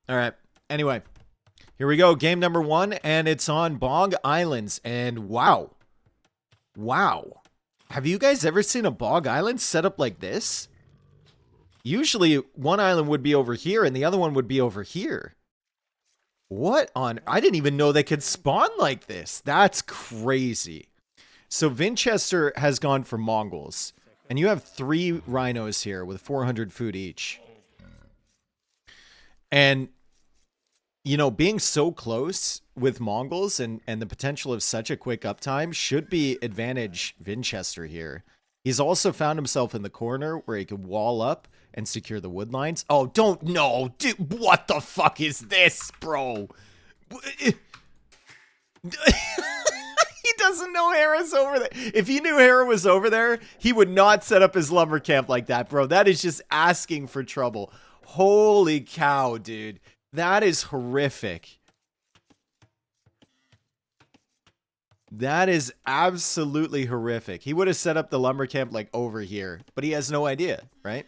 All right. Anyway, here we go. Game number 1, and it's on Bog Islands. And wow. Wow. Have you guys ever seen a Bog Island set up like this? Usually one island would be over here and the other one would be over here. What on... I didn't even know they could spawn like this. That's crazy. So Vinchester has gone for Mongols. And you have 3 rhinos here with 400 food each. And, you know, being so close with Mongols and the potential of such a quick uptime should be advantage Vinchester here. He's also found himself in the corner where he could wall up and secure the wood lines. Oh, don't know. Dude, what the fuck is this, bro? He doesn't know Hera's over there. If he knew Hera was over there, he would not set up his lumber camp like that, bro. That is just asking for trouble. Holy cow, dude. That is horrific. That is absolutely horrific. He would have set up the lumber camp like over here, but he has no idea, right?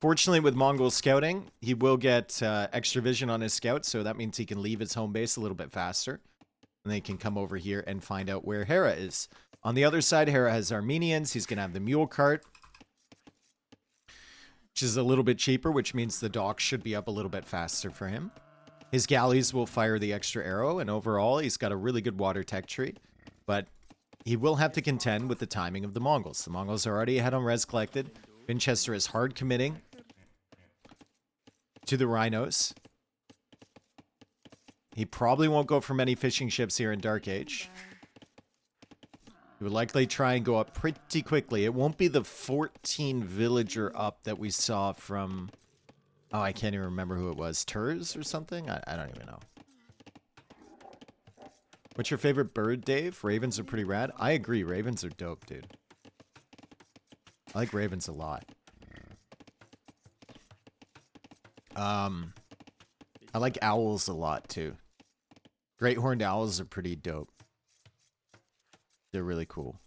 Fortunately, with Mongol scouting, he will get extra vision on his scouts, so that means he can leave his home base a little bit faster. And they can come over here and find out where Hera is. On the other side, Hera has Armenians. He's going to have the mule cart, which is a little bit cheaper, which means the dock should be up a little bit faster for him. His galleys will fire the extra arrow, and overall, he's got a really good water tech tree. But he will have to contend with the timing of the Mongols. The Mongols are already ahead on res collected. Vinchester is hard committing to the rhinos. He probably won't go for many fishing ships here in Dark Age. He would likely try and go up pretty quickly. It won't be the 14 villager up that we saw from... Oh, I can't even remember who it was. Turs or something? I don't even know. What's your favorite bird, Dave? Ravens are pretty rad. I agree. Ravens are dope, dude. I like ravens a lot. I like owls a lot, too. Great horned owls are pretty dope. They're really cool.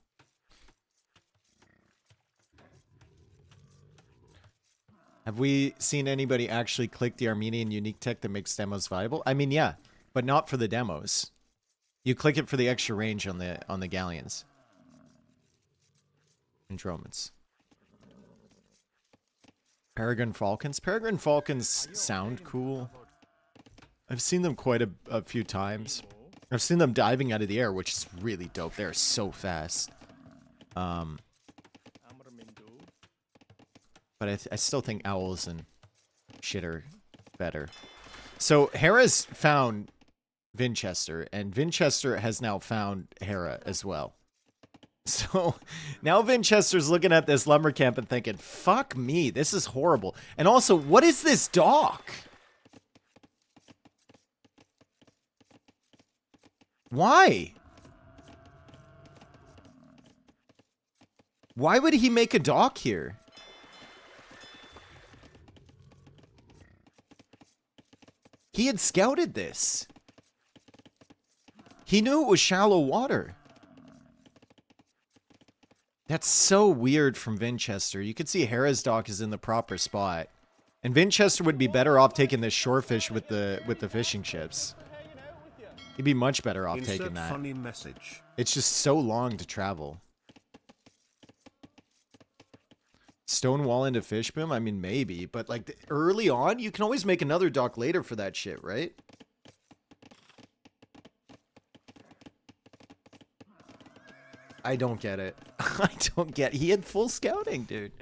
Have we seen anybody actually click the Armenian unique tech that makes demos viable? I mean, yeah, but not for the demos. You click it for the extra range on the galleons. And Dromans. Peregrine Falcons. Peregrine Falcons sound cool. I've seen them quite a few times. I've seen them diving out of the air, which is really dope. They're so fast. But I still think owls and shit are better. So Hera's found Vinchester, and Vinchester has now found Hera as well. So now Vinchester's looking at this lumber camp and thinking, fuck me, this is horrible. And also, what is this dock? Why? Why would he make a dock here? He had scouted this. He knew it was shallow water. That's so weird from Vinchester. You could see Hera's dock is in the proper spot. And Vinchester would be better off taking this shorefish with the fishing ships. He'd be much better off taking that. Funny message. It's just so long to travel. Stone wall into fish boom? I mean, maybe. But like early on, you can always make another dock later for that shit, right? I don't get it. I don't get it. He had full scouting, dude.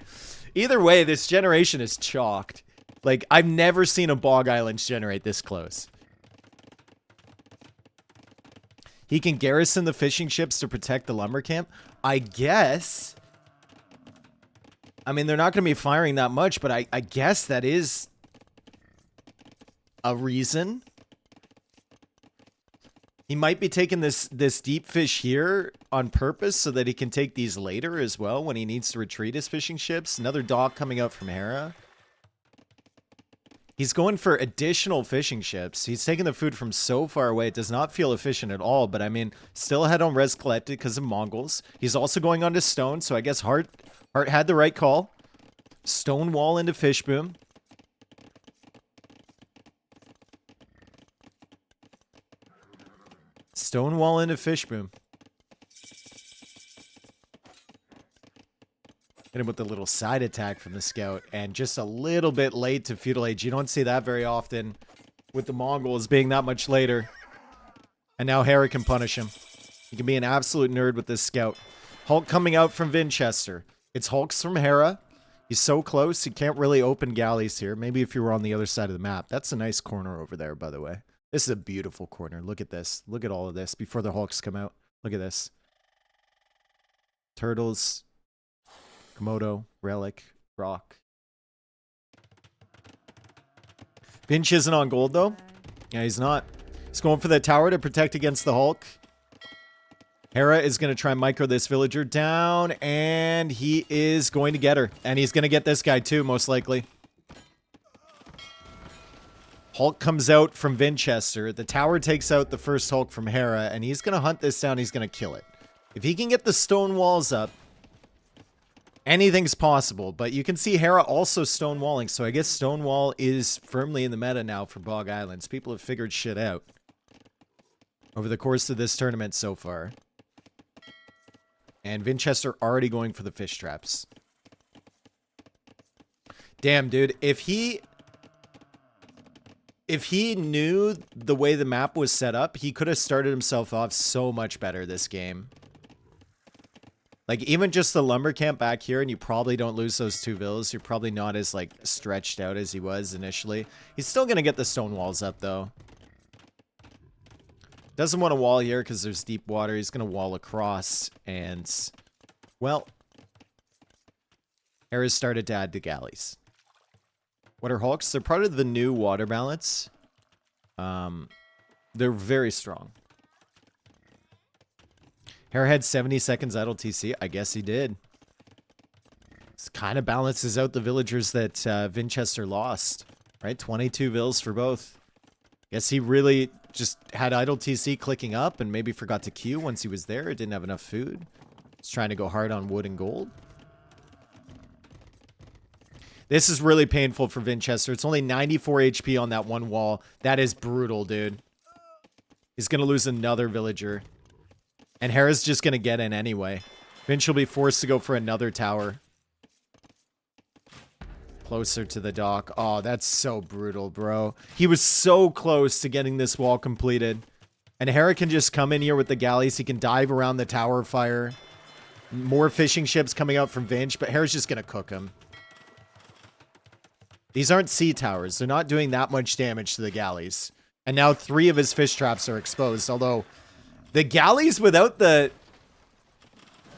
Either way, this generation is chalked. Like, I've never seen a Bog Islands generate this close. He can garrison the fishing ships to protect the lumber camp. I guess. I mean, they're not going to be firing that much, but I guess that is a reason. He might be taking this deep fish here on purpose so that he can take these later as well when he needs to retreat his fishing ships. Another dock coming out from Hera. He's going for additional fishing ships. He's taking the food from so far away. It does not feel efficient at all, but I mean, still ahead on res collected because of Mongols. He's also going on to stone, so I guess Hart had the right call. Stone wall into fish boom. Stonewall into fish boom. Hit him with the little side attack from the scout, and just a little bit late to feudal age. You don't see that very often with the Mongols being that much later. And now Hera can punish him. He can be an absolute nerd with this scout. Hulk coming out from Vinchester. It's Hulk's from Hera. He's so close, he can't really open galleys here. Maybe if you were on the other side of the map. That's a nice corner over there, by the way. This is a beautiful corner. Look at this. Look at all of this before the Hulks come out. Look at this. Turtles. Komodo. Relic. Rock. Vinch isn't on gold, though. Yeah, he's not. He's going for the tower to protect against the Hulk. Hera is going to try and micro this villager down, and he is going to get her. And he's going to get this guy too, most likely. Hulk comes out from Vinchester. The tower takes out the first Hulk from Hera, and he's going to hunt this down. He's going to kill it. If he can get the stone walls up, anything's possible. But you can see Hera also stonewalling, so I guess stonewall is firmly in the meta now for Bog Islands. People have figured shit out over the course of this tournament so far. And Vinchester already going for the fish traps. Damn, dude. If he knew the way the map was set up, he could have started himself off so much better this game. Like, even just the lumber camp back here, and you probably don't lose those 2 villas. You're probably not as, like, stretched out as he was initially. He's still going to get the stone walls up, though. Doesn't want to wall here because there's deep water. He's going to wall across. And, well, Hera's started to add to galleys. What are Hulks? They're part of the new water balance. They're very strong. Hera had 70 seconds idle TC. I guess he did. This kind of balances out the villagers that Vinchester lost. Right? 22 vills for both. Guess he really just had idle TC clicking up and maybe forgot to queue once he was there. Didn't have enough food. He's trying to go hard on wood and gold. This is really painful for Vinchester. It's only 94 HP on that one wall. That is brutal, dude. He's going to lose another villager. And Hera's just going to get in anyway. Vinch will be forced to go for another tower. Closer to the dock. Oh, that's so brutal, bro. He was so close to getting this wall completed. And Hera can just come in here with the galleys. He can dive around the tower fire. More fishing ships coming out from Vinch, but Hera's just going to cook him. These aren't sea towers. They're not doing that much damage to the galleys. And now 3 of his fish traps are exposed. Although, the galleys without the...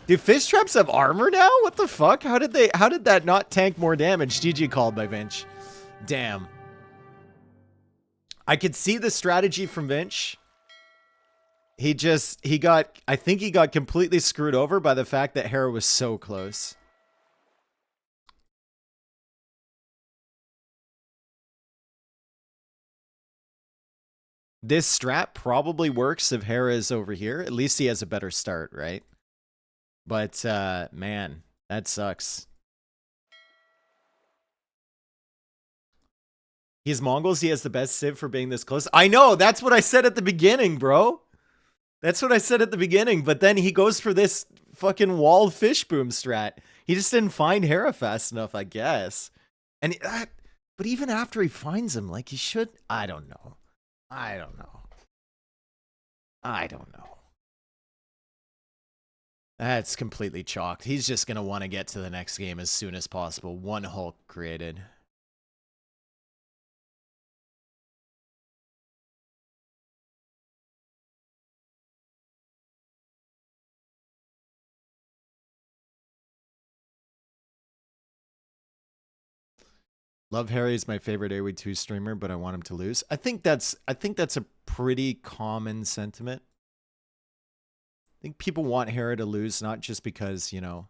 Do fish traps have armor now? What the fuck? How did that not tank more damage? GG called by Vinch. Damn. I could see the strategy from Vinch. I think he got completely screwed over by the fact that Hera was so close. This strat probably works if Hera is over here. At least he has a better start, right? But, man, that sucks. He's Mongols. He has the best civ for being this close. I know. That's what I said at the beginning, bro. That's what I said at the beginning. But then he goes for this fucking walled fish boom strat. He just didn't find Hera fast enough, I guess. And but even after he finds him, like, he should... I don't know. I don't know. That's completely chalked. He's just going to want to get to the next game as soon as possible. 1 Hulk created. Love Harry is my favorite AoE2 streamer, but I want him to lose. I think that's a pretty common sentiment. I think people want Hera to lose, not just because, you know,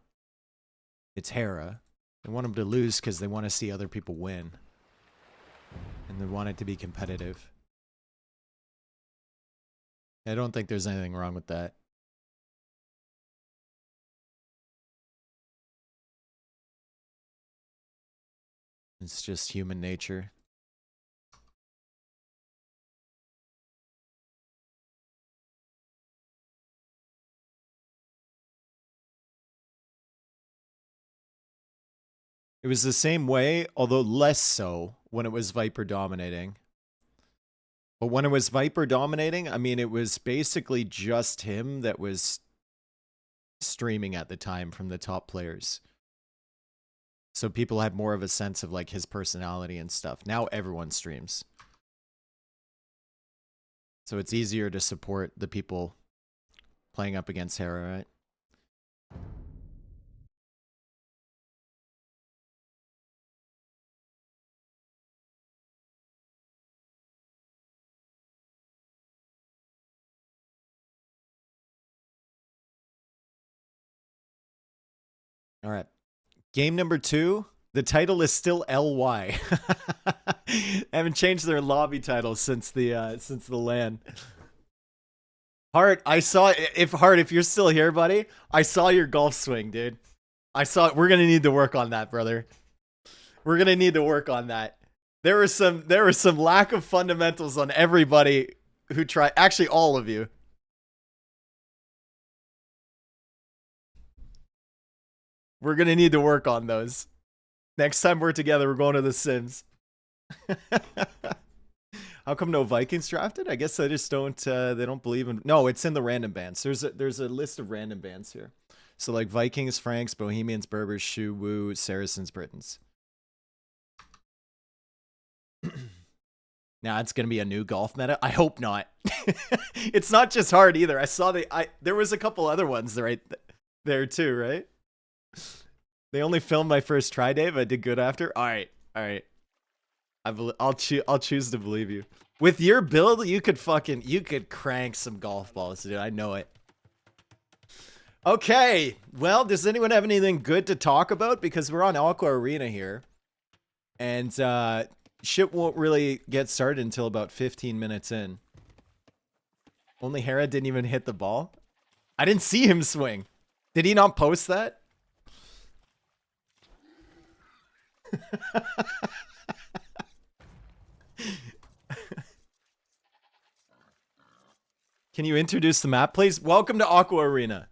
it's Hera. They want him to lose because they want to see other people win. And they want it to be competitive. I don't think there's anything wrong with that. It's just human nature. It was the same way, although less so when it was Viper dominating. But when it was Viper dominating, I mean, it was basically just him that was streaming at the time from the top players. So people had more of a sense of like his personality and stuff. Now everyone streams. So it's easier to support the people playing up against Hera, right? All right. Game number 2. The title is still LY. Haven't changed their lobby title since the LAN. Hart, I saw if you're still here, buddy, I saw your golf swing, dude. I saw it. We're gonna need to work on that, brother. We're gonna need to work on that. There was some lack of fundamentals on everybody who tried. Actually, all of you. We're gonna need to work on those. Next time we're together, we're going to The Sims. How come no Vikings drafted? I guess they just don't. They don't believe in. No, it's in the random bands. There's a list of random bands here. So like Vikings, Franks, Bohemians, Berbers, Shu, Wu, Saracens, Britons. Now it's gonna be a new golf meta. I hope not. It's not just hard either. I saw there was a couple other ones right there too, right? They only filmed my first try, Dave. I did good after. All right. I'll choose to believe you. With your build, you could crank some golf balls, dude. I know it. Okay. Well, does anyone have anything good to talk about? Because we're on Aqua Arena here, and shit won't really get started until about 15 minutes in. Only Hera didn't even hit the ball. I didn't see him swing. Did he not post that? Can you introduce the map, please? Welcome to Aqua Arena.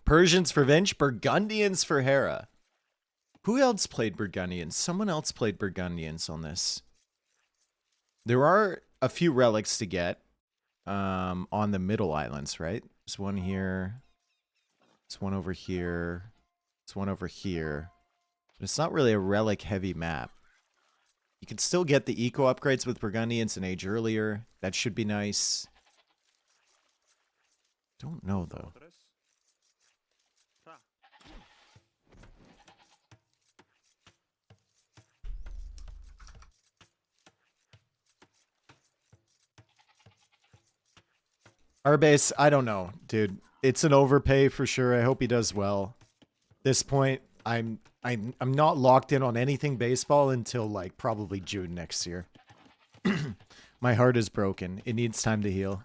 Persians for Vinch, Burgundians for Hera. Who else played Burgundians? Someone else played Burgundians on this. There are a few relics to get on the middle islands, right? There's one here. There's one over here. There's one over here. But it's not really a relic-heavy map. You can still get the eco upgrades with Burgundians an age earlier. That should be nice. Don't know, though. Our base, I don't know, dude. It's an overpay for sure. I hope he does well. At this point, I'm not locked in on anything baseball until like probably June next year. My heart is broken. It needs time to heal.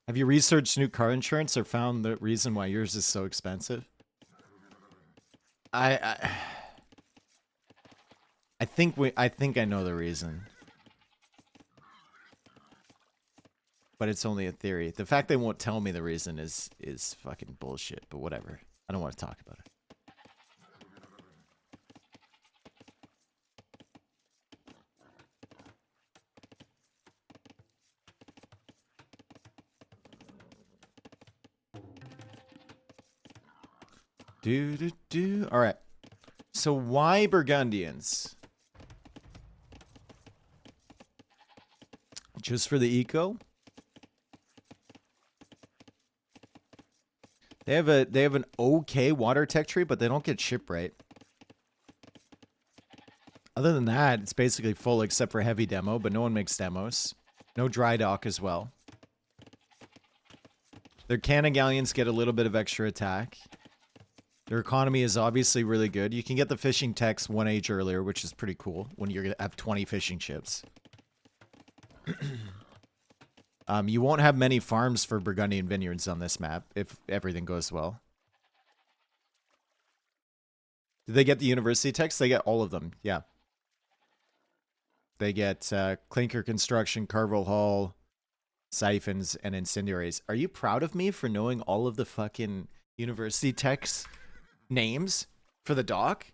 Have you researched new car insurance or found the reason why yours is so expensive? I think I know the reason. But it's only a theory. The fact they won't tell me the reason is fucking bullshit, but whatever. I don't want to talk about it. All right. So why Burgundians? Just for the eco? They have an okay water tech tree, but they don't get shipwright. Other than that, it's basically full except for heavy demo, but no one makes demos. No dry dock as well. Their cannon galleons get a little bit of extra attack. Their economy is obviously really good. You can get the fishing techs one age earlier, which is pretty cool when you're going to have 20 fishing ships. You won't have many farms for Burgundian vineyards on this map if everything goes well. Did they get the university techs? They get all of them, yeah. They get clinker construction, Carvel Hall, siphons, and incendiaries. Are you proud of me for knowing all of the fucking university techs names for the dock?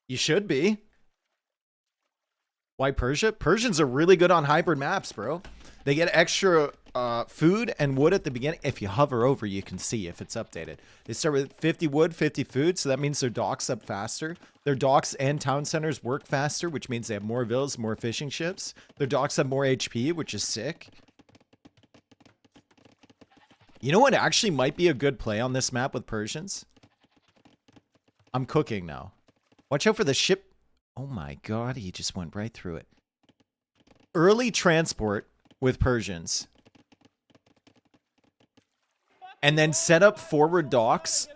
You should be. Why Persia? Persians are really good on hybrid maps, bro. They get extra food and wood at the beginning. If you hover over, you can see if it's updated. They start with 50 wood, 50 food, so that means their docks up faster. Their docks and town centers work faster, which means they have more villas, more fishing ships. Their docks have more HP, which is sick. You know what actually might be a good play on this map with Persians? I'm cooking now. Watch out for the ship. Oh my god, he just went right through it. Early transport with Persians. And then set up forward docks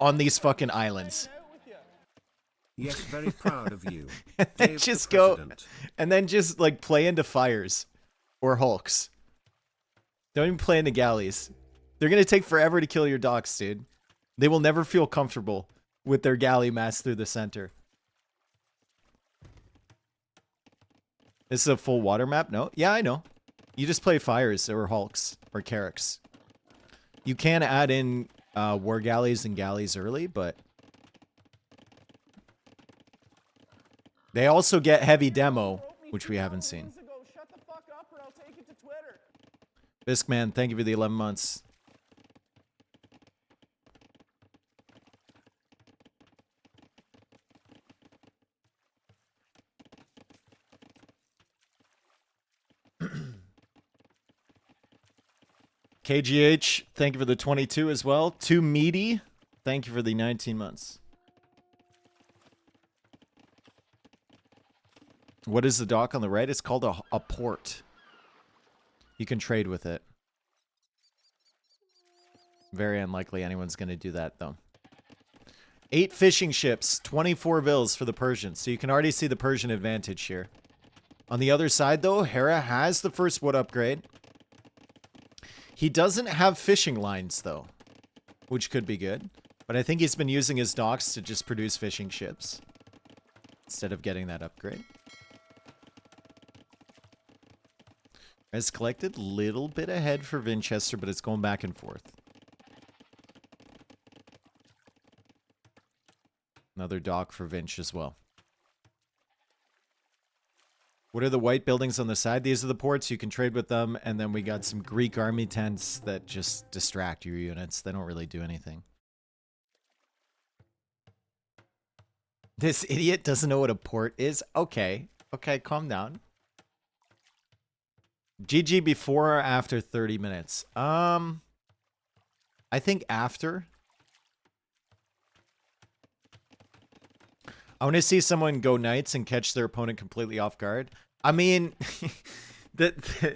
on these fucking islands. Yes, very proud of you. And then just go, and then just like play into fires or hulks. Don't even play into galleys. They're gonna take forever to kill your docks, dude. They will never feel comfortable with their galley mass through the center. This is a full water map? No? Yeah, I know. You just play fires or hulks or carracks. You can add in war galleys and galleys early, but they also get heavy demo, which we haven't seen. Biskman, thank you for the 11 months. KGH, thank you for the 22 as well. Too Meaty, thank you for the 19 months. What is the dock on the right? It's called a port. You can trade with it. Very unlikely anyone's going to do that, though. 8 fishing ships, 24 vills for the Persians. So you can already see the Persian advantage here. On the other side, though, Hera has the first wood upgrade. He doesn't have fishing lines, though, which could be good. But I think he's been using his docks to just produce fishing ships instead of getting that upgrade. As collected, little bit ahead for Vinchester, but it's going back and forth. Another dock for Vinch as well. What are the white buildings on the side? These are the ports. You can trade with them. And then we got some Greek army tents that just distract your units. They don't really do anything. This idiot doesn't know what a port is? Okay. Okay, calm down. GG before or after 30 minutes? I think after. I want to see someone go knights and catch their opponent completely off guard. I mean,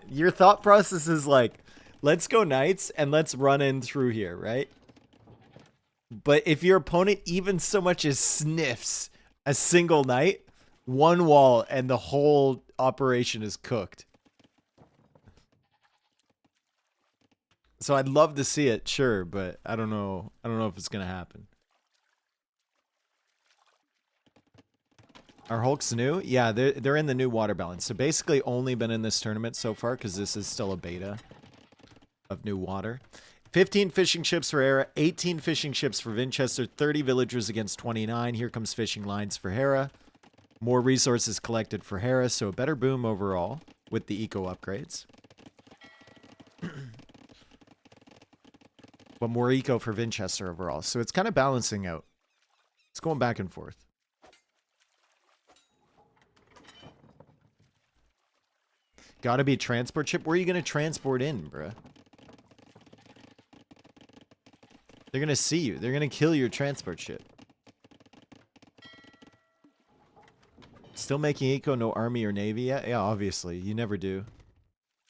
your thought process is like, let's go knights and let's run in through here, right? But if your opponent even so much as sniffs a single knight, one wall and the whole operation is cooked. So I'd love to see it, sure, but I don't know. I don't know if it's going to happen. Are Hulks new? Yeah, they're in the new water balance. So basically only been in this tournament so far because this is still a beta of new water. 15 fishing ships for Hera, 18 fishing ships for Vinchester, 30 villagers against 29. Here comes fishing lines for Hera. More resources collected for Hera, so a better boom overall with the eco upgrades. But more eco for Vinchester overall. So it's kind of balancing out. It's going back and forth. Gotta be a transport ship. Where are you going to transport in, bruh? They're going to see you. They're going to kill your transport ship. Still making eco, no army or navy yet? Yeah, obviously. You never do.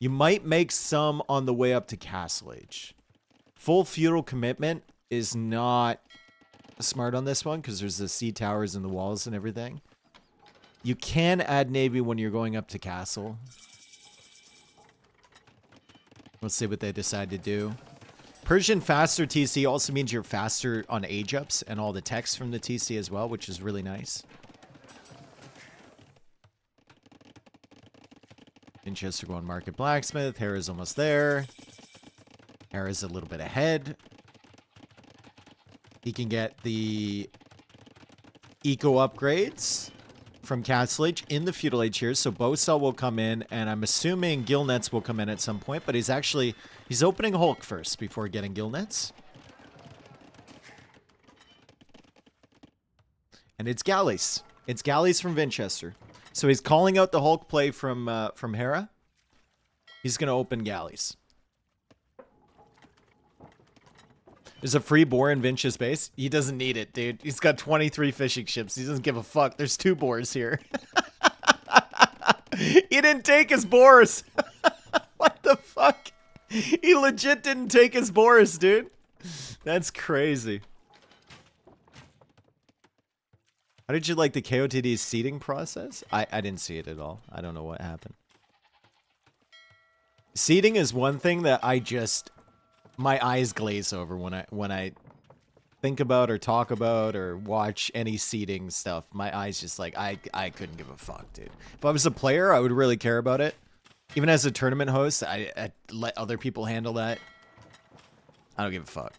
You might make some on the way up to Castle Age. Full feudal commitment is not smart on this one because there's the sea towers and the walls and everything. You can add navy when you're going up to castle. Let's see what they decide to do. Persian faster TC also means you're faster on age ups and all the text from the TC as well, which is really nice. Vinchester going Market Blacksmith. Hera's almost there. Hera's a little bit ahead. He can get the eco upgrades from Castle Age in the Feudal Age here. So Bowcell will come in, and I'm assuming Gill Nets will come in at some point, but he's opening Hulk first before getting Gill Nets. And it's Galleys. It's Galleys from Vinchester. So he's calling out the Hulk play from Hera. He's going to open Galleys. There's a free boar in Vinch's base. He doesn't need it, dude. He's got 23 fishing ships. He doesn't give a fuck. There's 2 boars here. He didn't take his boars. What the fuck? He legit didn't take his boars, dude. That's crazy. How did you like the KOTD seeding process? I didn't see it at all. I don't know what happened. Seeding is one thing that my eyes glaze over when I think about or talk about or watch any seeding stuff. My eyes just like, I couldn't give a fuck, dude. If I was a player, I would really care about it. Even as a tournament host, I'd let other people handle that. I don't give a fuck.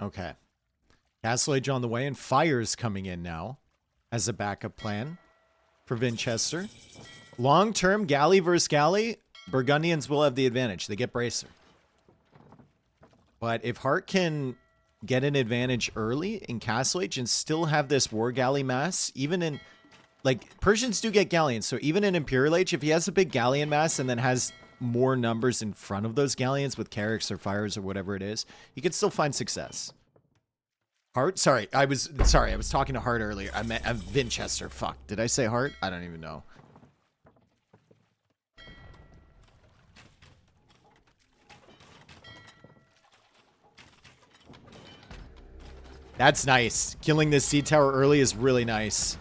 Okay. Castle Age on the way, and Fire's coming in now as a backup plan for Vinchester. Long-term, Galley versus Galley, Burgundians will have the advantage. They get Bracer. But if Hart can get an advantage early in Castle Age and still have this War Galley mass, even in... Like, Persians do get Galleons, so even in Imperial Age, if he has a big Galleon mass and then has more numbers in front of those Galleons with Carracks or Fires or whatever it is, he can still find success. Hart? Sorry, I was talking to Hart earlier. I meant Vinchester. Fuck. Did I say Hart? I don't even know. That's nice. Killing this sea tower early is really nice.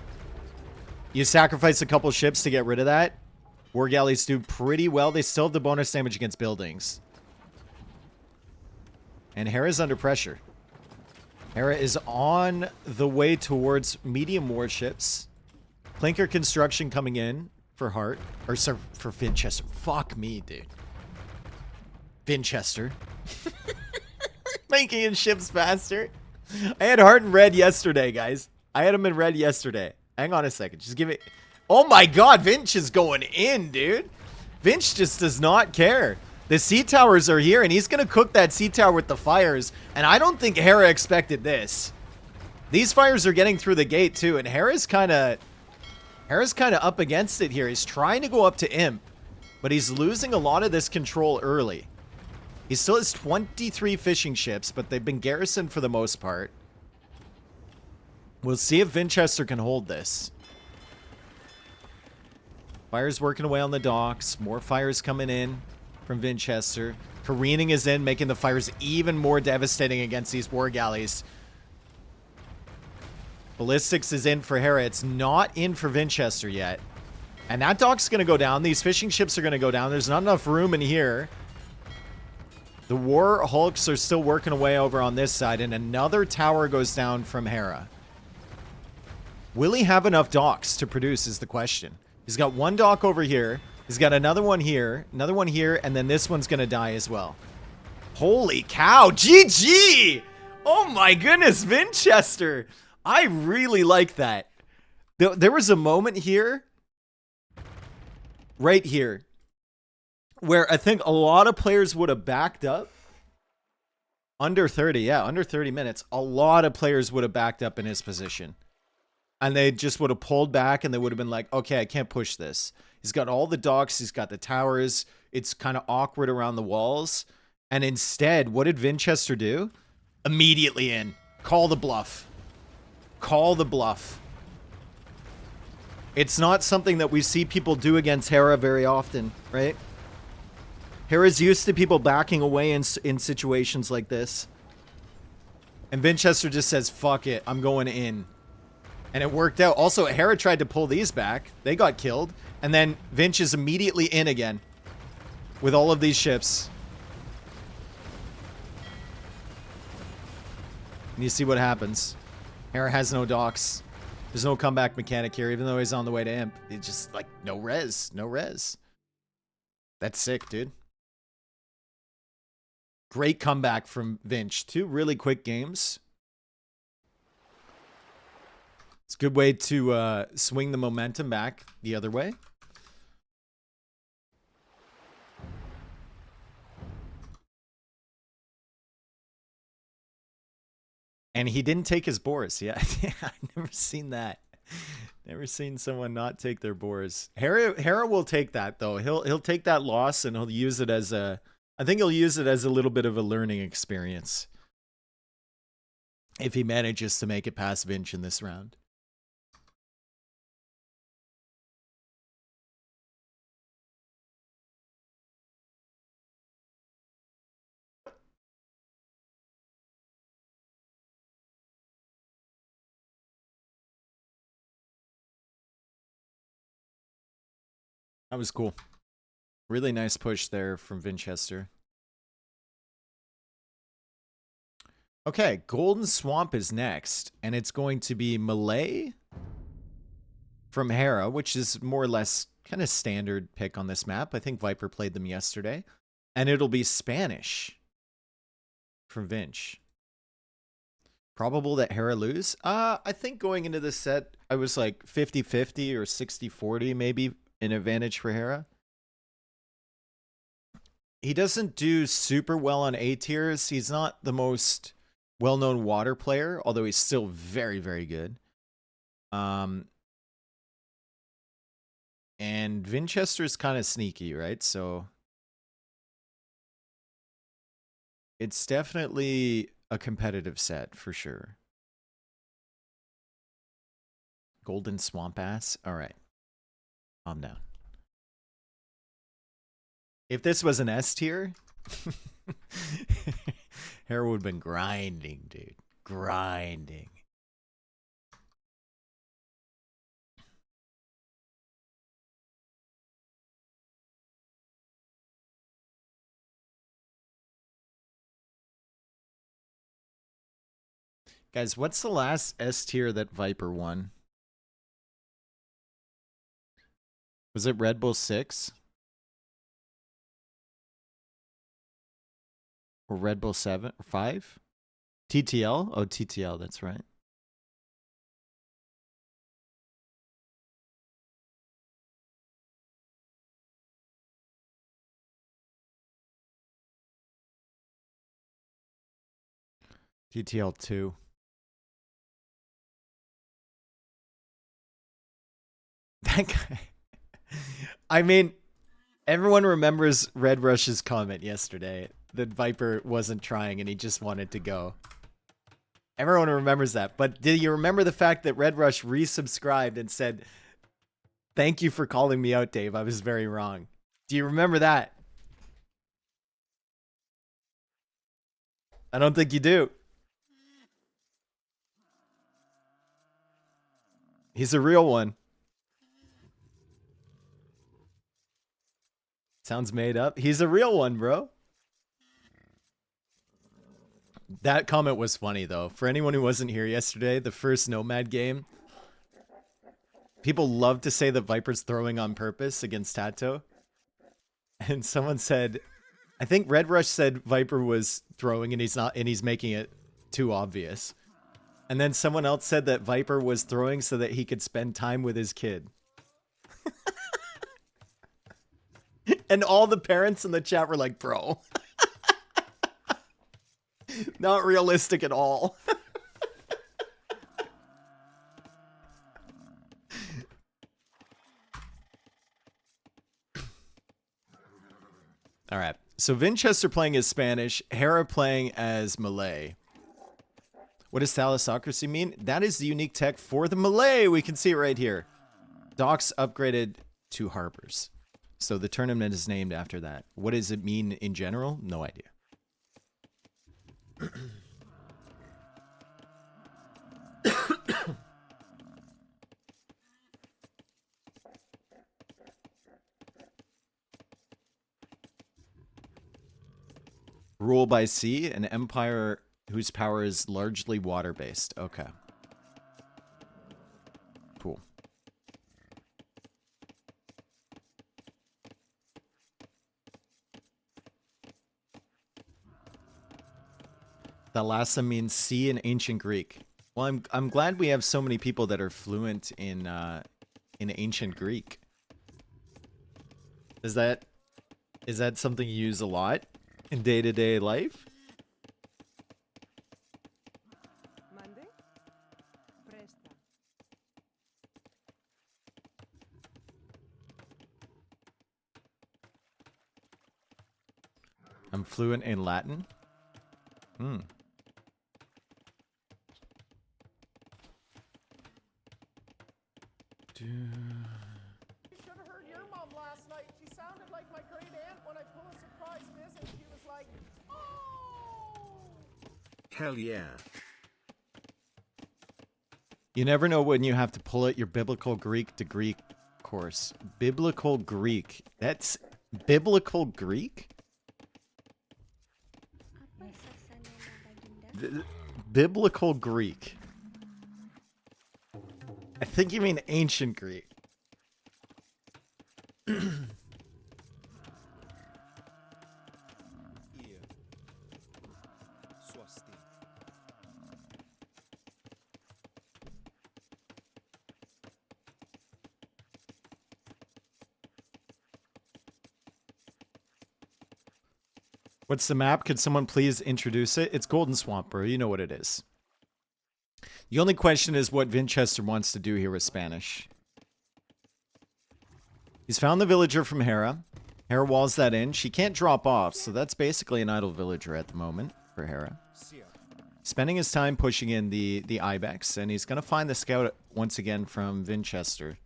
You sacrifice a couple ships to get rid of that. War Galleys do pretty well. They still have the bonus damage against buildings. And Hera's under pressure. Hera is on the way towards medium warships. Clinker construction coming in for Hart. Or sorry, for Vinchester. Fuck me, dude. Vinchester. Making in ships faster. I had Hart in red yesterday, guys. I had him in red yesterday. Hang on a second. Just give it... Oh my god, Vinch is going in, dude. Vinch just does not care. The sea towers are here, and he's going to cook that sea tower with the fires. And I don't think Hera expected this. These fires are getting through the gate, too. And Hera's kind of up against it here. He's trying to go up to Imp, but he's losing a lot of this control early. He still has 23 fishing ships, but they've been garrisoned for the most part. We'll see if Vinchester can hold this. Fires working away on the docks. More fires coming in from Vinchester. Careening is in, making the fires even more devastating against these war galleys. Ballistics is in for Hera. It's not in for Vinchester yet. And that dock's going to go down. These fishing ships are going to go down. There's not enough room in here. The war hulks are still working away over on this side. And another tower goes down from Hera. Will he have enough docks to produce is the question. He's got one dock over here. He's got another one here, and then this one's going to die as well. Holy cow. GG! Oh my goodness, Vinchester. I really like that. There was a moment here, right here, where I think a lot of players would have backed up. Under 30, yeah, under 30 minutes. A lot of players would have backed up in his position. And they just would have pulled back and they would have been like, okay, I can't push this. He's got all the docks. He's got the towers. It's kind of awkward around the walls. And instead, what did Vinchester do? Immediately in. Call the bluff. Call the bluff. It's not something that we see people do against Hera very often, right? Hera's used to people backing away in situations like this. And Vinchester just says, fuck it, I'm going in. And it worked out. Also, Hera tried to pull these back. They got killed. And then Vinch is immediately in again with all of these ships. And you see what happens. Hera has no docks. There's no comeback mechanic here, even though he's on the way to imp. It's just like, no res. No res. That's sick, dude. Great comeback from Vinch. 2 really quick games. It's a good way to swing the momentum back the other way. And he didn't take his boars. Yeah, I've never seen that. Never seen someone not take their boars. Hera will take that though. He'll take that loss and he'll use it as a. I think he'll use it as a little bit of a learning experience. If he manages to make it past Vinch in this round. That was cool. Really nice push there from Vinchester. Okay, Golden Swamp is next, and it's going to be Malay from Hera, which is more or less kind of standard pick on this map. I think Viper played them yesterday. And it'll be Spanish from Vinch. Probable that Hera lose? I think going into this set, I was like 50-50 or 60-40 maybe an advantage for Hera. He doesn't do super well on A tiers. He's not the most well-known water player, although he's still very, very good. And Vinchester's kind of sneaky, right? So it's definitely a competitive set for sure. Golden Swamp Ass. All right. Calm down. If this was an S tier, Hera would have been grinding, dude. Grinding. Guys, what's the last S tier that Viper won? Was it Red Bull 6? Or Red Bull 7 or 5? TTL? Oh, TTL, that's right. TTL 2. That guy. I mean, everyone remembers Red Rush's comment yesterday that Viper wasn't trying and he just wanted to go. Everyone remembers that. But do you remember the fact that Red Rush resubscribed and said, "Thank you for calling me out, Dave. I was very wrong." Do you remember that? I don't think you do. He's a real one. Sounds made up. He's a real one, bro. That comment was funny, though. For anyone who wasn't here yesterday, the first Nomad game, people love to say that Viper's throwing on purpose against Tato. And someone said, I think Red Rush said Viper was throwing and he's not, and he's making it too obvious. And then someone else said that Viper was throwing so that he could spend time with his kid. And all the parents in the chat were like, bro. Not realistic at all. All right. So Vinchester playing as Spanish, Hera playing as Malay. What does Thalassocracy mean? That is the unique tech for the Malay. We can see it right here. Docks upgraded to harbors. So the tournament is named after that. What does it mean in general? No idea. rule by sea, an empire whose power is largely water-based. Okay. Cool. Thalassa means sea in ancient Greek. Well, I'm glad we have so many people that are fluent in ancient Greek. Is that something you use a lot in day-to-day life? I'm fluent in Latin. Hmm. You should have heard your mom last night. She sounded like my great aunt when I pull a surprise visit. She was like, "Oh!" Hell yeah. You never know when you have to pull out your biblical Greek to Greek course. Biblical Greek. That's biblical Greek? Biblical Greek. I think you mean ancient Greek. What's the map? Could someone please introduce it? It's Golden Swamp, bro. You know what it is. The only question is what Vinchester wants to do here with Spanish. He's found the villager from Hera. Hera walls that in. She can't drop off, so that's basically an idle villager at the moment for Hera. Spending his time pushing in the Ibex, and he's going to find the scout once again from Vinchester.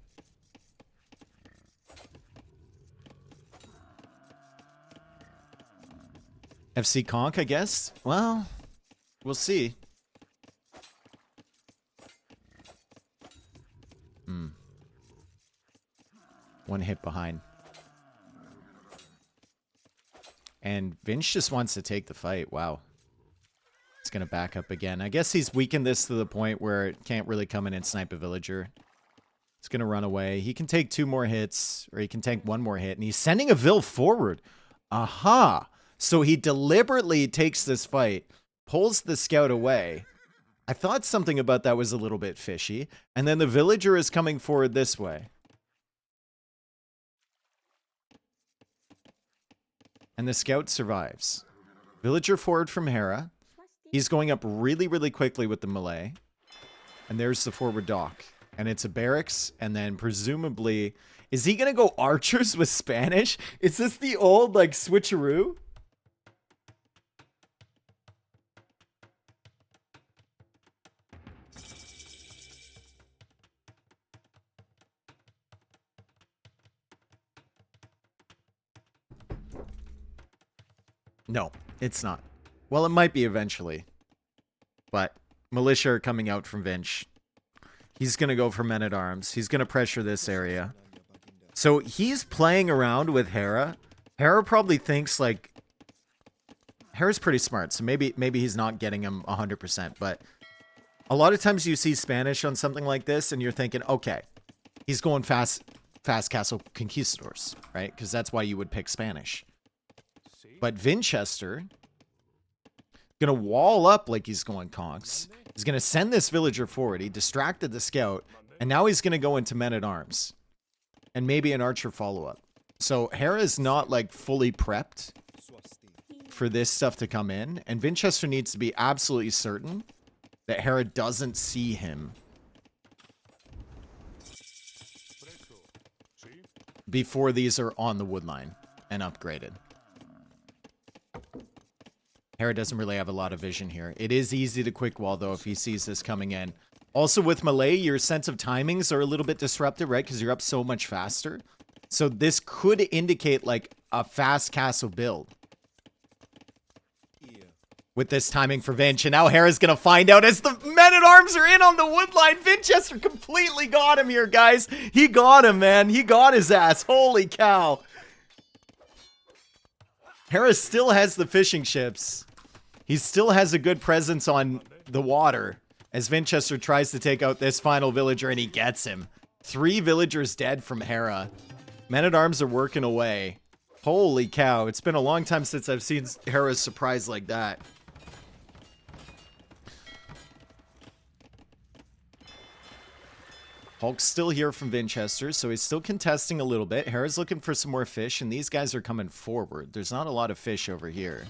FC Conk, I guess? Well, we'll see. One hit behind. And Vinch just wants to take the fight. Wow. He's going to back up again. I guess he's weakened this to the point where it can't really come in and snipe a villager. He's going to run away. He can take 2 more hits, or he can take 1 more hit. And he's sending a Vil forward. Aha! So he deliberately takes this fight, pulls the scout away. I thought something about that was a little bit fishy. And then the villager is coming forward this way. And the scout survives. Villager forward from Hera. He's going up really, really quickly with the melee. And there's the forward dock. And it's a barracks. And then presumably... Is he going to go archers with Spanish? Is this the old, like, switcheroo? No, it's not. Well, it might be eventually. But militia are coming out from Vinch. He's going to go for men-at-arms. He's going to pressure this area. So he's playing around with Hera. Hera probably thinks, like... Hera's pretty smart, so maybe he's not getting him 100%. But a lot of times you see Spanish on something like this, and you're thinking, okay, he's going fast castle conquistadors, right? Because that's why you would pick Spanish. But Vinchester gonna wall up like he's going conks. He's gonna send this villager forward. He distracted the scout, and now he's gonna go into men-at-arms. And maybe an archer follow-up. So Hera's not like fully prepped for this stuff to come in, and Vinchester needs to be absolutely certain that Hera doesn't see him before these are on the wood line and upgraded. Hera doesn't really have a lot of vision here. It is easy to quick wall, though, if he sees this coming in. Also, with melee, your sense of timings are a little bit disrupted, right? Because you're up so much faster. So this could indicate, like, a fast castle build. With this timing for Vinch. And now Hera's going to find out as the men-at-arms are in on the wood line. Vinchester completely got him here, guys. He got him, man. He got his ass. Holy cow. Hera still has the fishing ships. He still has a good presence on the water as Vinchester tries to take out this final villager, and he gets him. 3 villagers dead from Hera. Men-at-arms are working away. Holy cow, it's been a long time since I've seen Hera's surprise like that. Hulk's still here from Vinchester, so he's still contesting a little bit. Hera's looking for some more fish, and these guys are coming forward. There's not a lot of fish over here.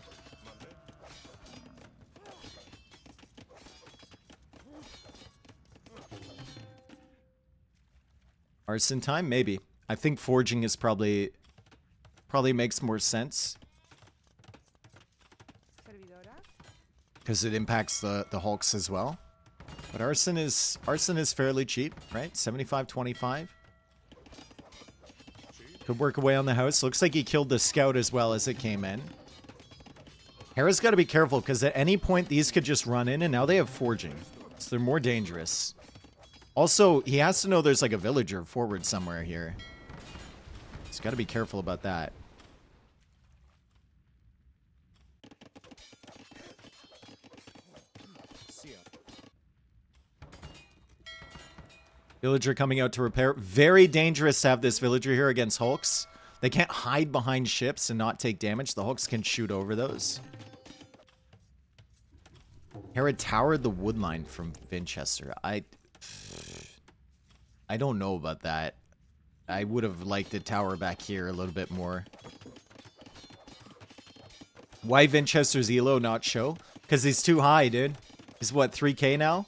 Arson time? Maybe. I think forging is probably makes more sense. Because it impacts the Hulks as well. But arson is fairly cheap, right? 75.25. Could work away on the house. Looks like he killed the scout as well as it came in. Hera's got to be careful because at any point these could just run in, and now they have forging. So they're more dangerous. Also, he has to know there's like a villager forward somewhere here. He's got to be careful about that. Villager coming out to repair. Very dangerous to have this villager here against Hulks. They can't hide behind ships and not take damage. The Hulks can shoot over those. Hera towered the wood line from Vinchester. I don't know about that. I would have liked the tower back here a little bit more. Why Vinchester's elo not show? Because he's too high, dude. He's what, 3k now?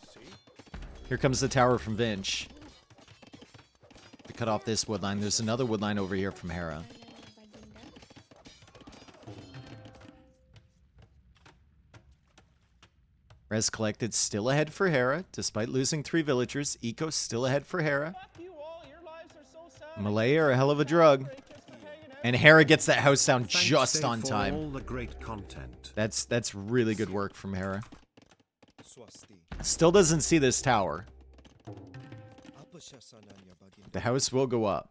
Here comes the tower from Vinch. To cut off this wood line. There's another wood line over here from Hera. Res collected still ahead for Hera, despite losing 3 villagers. Eco still ahead for Hera. Malay are a hell of a drug. And Hera gets that house down just on time. All the great content. That's really good work from Hera. Still doesn't see this tower. The house will go up.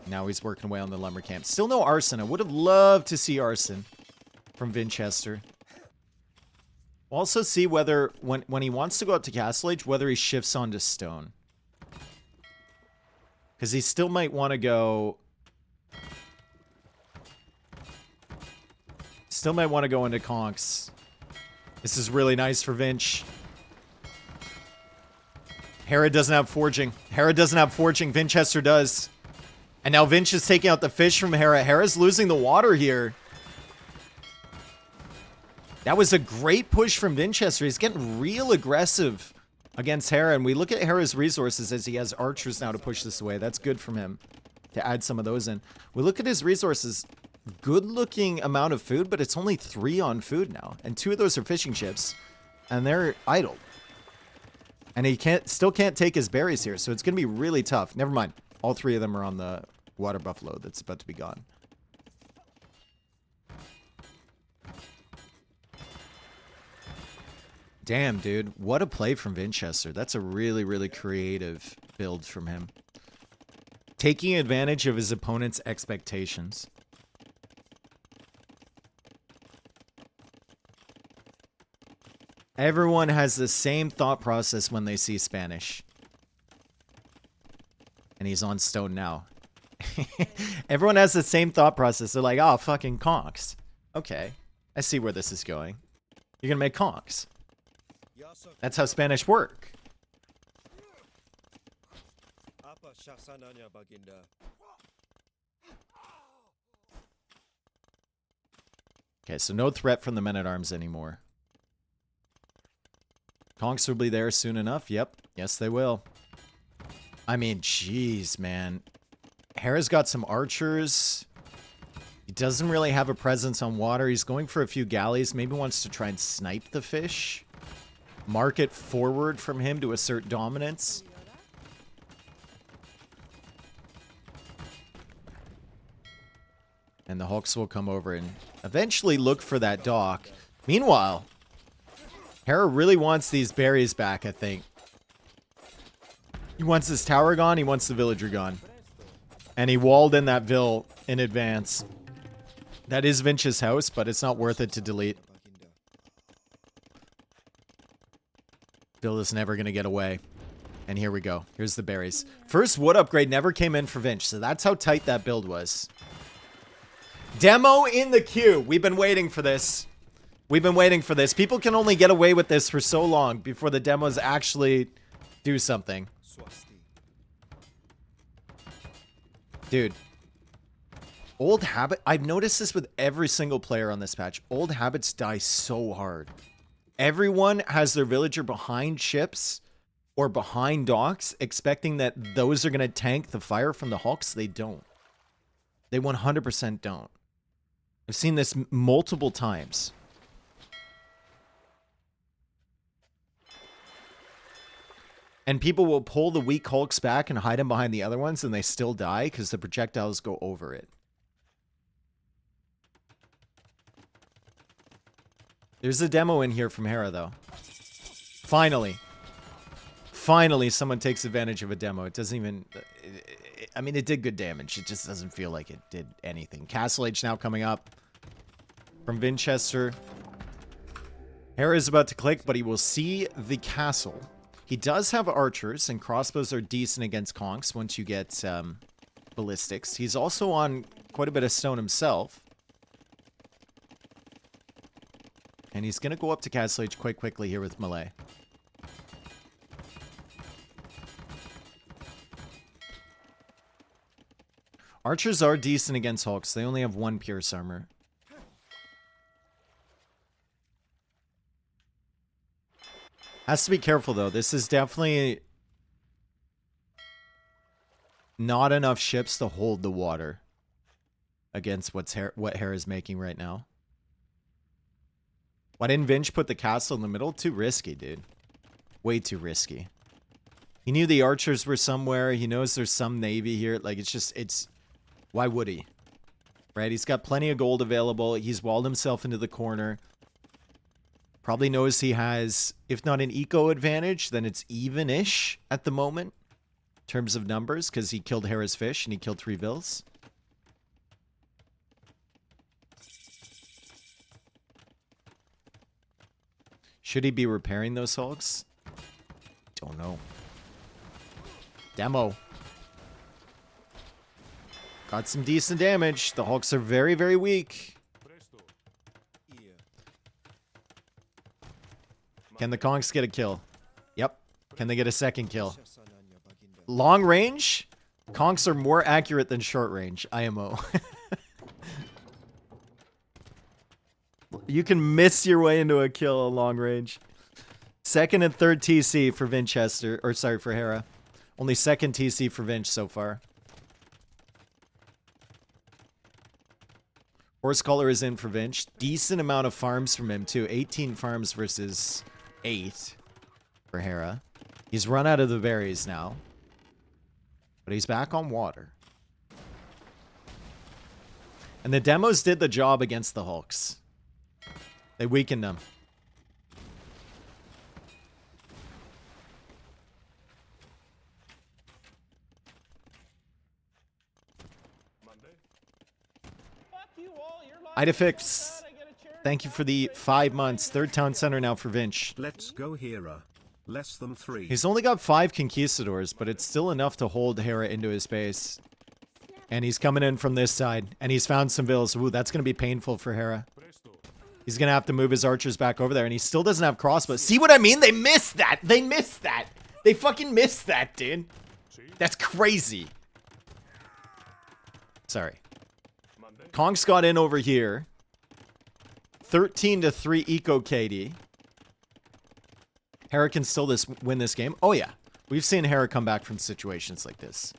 Now he's working away on the lumber camp. Still no arson. I would have loved to see arson from Vinchester. We'll also see whether, when he wants to go up to Castle Age, whether he shifts onto stone. Because he still might want to go... Still might want to go into Conks. This is really nice for Vinch. Hera doesn't have forging. Hera doesn't have forging. Vinchester does. And now Vinch is taking out the fish from Hera. Hera's losing the water here. That was a great push from Vinchester. He's getting real aggressive against Hera. And we look at Hera's resources as he has archers now to push this away. That's good from him to add some of those in. We look at his resources. Good looking amount of food, but it's only 3 on food now. And 2 of those are fishing ships. And they're idle. And he still can't take his berries here. So it's going to be really tough. Never mind. All 3 of them are on the water buffalo that's about to be gone. Damn, dude. What a play from Vinchester. That's a really, really creative build from him. Taking advantage of his opponent's expectations. Everyone has the same thought process when they see Spanish. And he's on stone now. Everyone has the same thought process. They're like, oh, fucking conks. Okay. I see where this is going. You're gonna make conks. That's how Spanish work. Okay, so no threat from the men-at-arms anymore. Conks will be there soon enough. Yep. Yes, they will. I mean, jeez, man. Hera's got some archers. He doesn't really have a presence on water. He's going for a few galleys. Maybe wants to try and snipe the fish. Mark it forward from him to assert dominance. And the Hulks will come over and eventually look for that dock. Meanwhile, Hera really wants these berries back, I think. He wants his tower gone. He wants the villager gone. And he walled in that Vil in advance. That is Vinch's house, but it's not worth it to delete. Vil is never going to get away. And here we go. Here's the berries. First wood upgrade never came in for Vinch, so that's how tight that build was. Demo in the queue. We've been waiting for this. We've been waiting for this. People can only get away with this for so long before the demos actually do something. Dude. Old habit. I've noticed this with every single player on this patch. Old habits die so hard. Everyone has their villager behind ships or behind docks, expecting that those are going to tank the fire from the hulks. They don't. They 100% don't. I've seen this multiple times. And people will pull the weak hulks back and hide them behind the other ones, and they still die because the projectiles go over it. There's a demo in here from Hera, though. Finally. Finally, someone takes advantage of a demo. It doesn't even... I mean, it did good damage. It just doesn't feel like it did anything. Castle Age now coming up from Vinchester. Hera is about to click, but he will see the castle. He does have archers, and crossbows are decent against conks once you get ballistics. He's also on quite a bit of stone himself. And he's going to go up to Castle Age quite quickly here with melee. Archers are decent against hulks. They only have 1 pierce armor. Has to be careful, though. This is definitely not enough ships to hold the water against what Hera's making right now. Why didn't Vinch put the castle in the middle? Too risky, dude. Way too risky. He knew the archers were somewhere. He knows there's some navy here. Like, it's... Why would he? Right? He's got plenty of gold available. He's walled himself into the corner. Probably knows he has, if not an eco advantage, then it's even-ish at the moment. In terms of numbers, because he killed Hera's fish and he killed 3 Vils. Should he be repairing those hulks? Don't know. Demo. Got some decent damage. The hulks are very, very weak. Can the conks get a kill? Yep. Can they get a second kill? Long range? Conks are more accurate than short range. IMO. You can miss your way into a kill at long range. Second and third TC for Vinchester. Or sorry, for Hera. Only second TC for Vinch so far. Horsecaller is in for Vinch. Decent amount of farms from him, too. 18 farms versus 8 for Hera. He's run out of the berries now. But he's back on water. And the demos did the job against the hulks. They weakened them. Idafix, thank you for the 5 months. 3rd town center now for Vinch. Let's go Hera. Less than 3. He's only got 5 conquistadors, but it's still enough to hold Hera into his base. And he's coming in from this side, and he's found some vills. Ooh, that's going to be painful for Hera. He's going to have to move his archers back over there, and he still doesn't have crossbows. See what I mean? They missed that. They missed that. They fucking missed that, dude. That's crazy. Sorry. Kongs got in over here. 13-3 eco KD. Hera can still win this game. Oh, yeah. We've seen Hera come back from situations like this.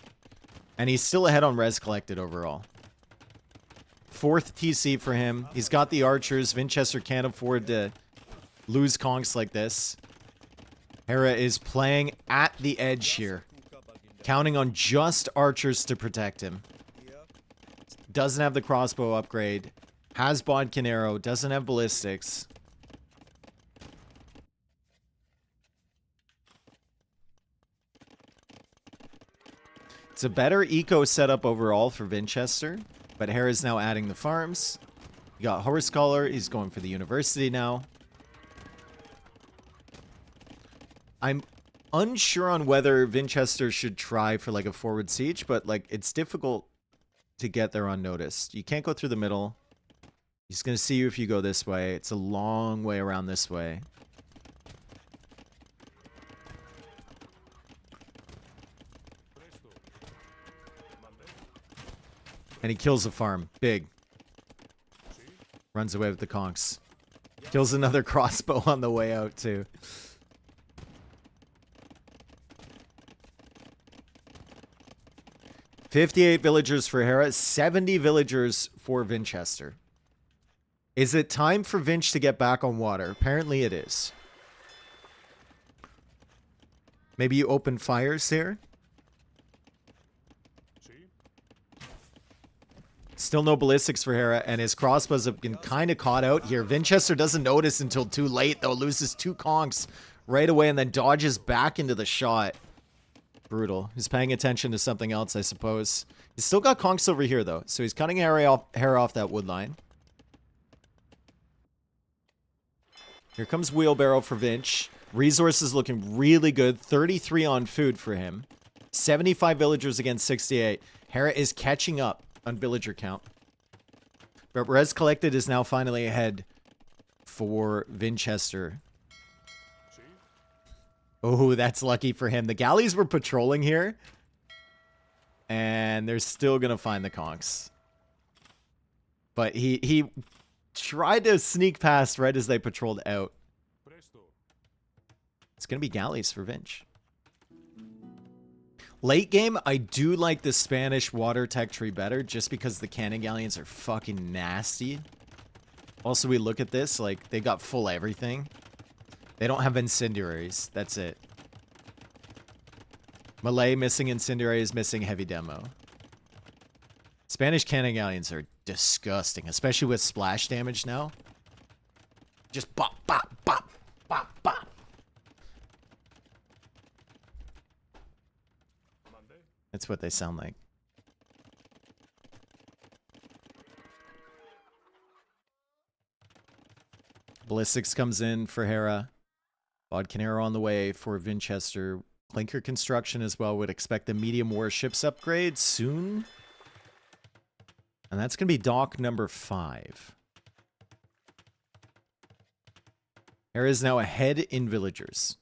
And he's still ahead on res collected overall. 4th TC for him. He's got the archers. Vinchester can't afford to lose Kongs like this. Hera is playing at the edge here. Counting on just archers to protect him. Doesn't have the crossbow upgrade. Has Bodkin arrow. Doesn't have ballistics. It's a better eco setup overall for Vinchester, but Hera's now adding the farms. You got Horse Collar. He's going for the university now. I'm unsure on whether Vinchester should try for like a forward siege, but like it's difficult to get there unnoticed. You can't go through the middle. He's going to see you if you go this way. It's a long way around this way. And he kills a farm. Big. Runs away with the conchs. Kills another crossbow on the way out, too. "58 villagers for Hera, 70 villagers for Vinchester." Is it time for Vinch to get back on water? Apparently it is. Maybe you open fires here? Still no ballistics for Hera, and his crossbows have been kind of caught out here. Vinchester doesn't notice until too late, though. Loses 2 conchs right away and then dodges back into the shot. Brutal. He's paying attention to something else, I suppose. He's still got conchs over here, though, so he's cutting Hera off that wood line. Here comes Wheelbarrow for Vinch. Resources looking really good. 33 on food for him. 75 villagers against 68. Hera is catching up on villager count. But res collected is now finally ahead for Vinchester. Oh, that's lucky for him. The galleys were patrolling here. And they're still going to find the conchs. But he tried to sneak past right as they patrolled out. It's going to be galleys for Vinch. Late game, I do like the Spanish water tech tree better just because the cannon galleons are fucking nasty. Also, we look at this, like, they got full everything. They don't have incendiaries. That's it. Malay missing incendiaries, missing heavy demo. Spanish cannon galleons are disgusting, especially with splash damage now. Just bop, bop, bop, bop, bop. That's what they sound like. Ballistics comes in for Hera. Bodkin Arrow on the way for Vinchester. Clinker construction as well. Would expect the medium warships upgrade soon. And that's going to be dock number 5. Hera is now ahead in villagers.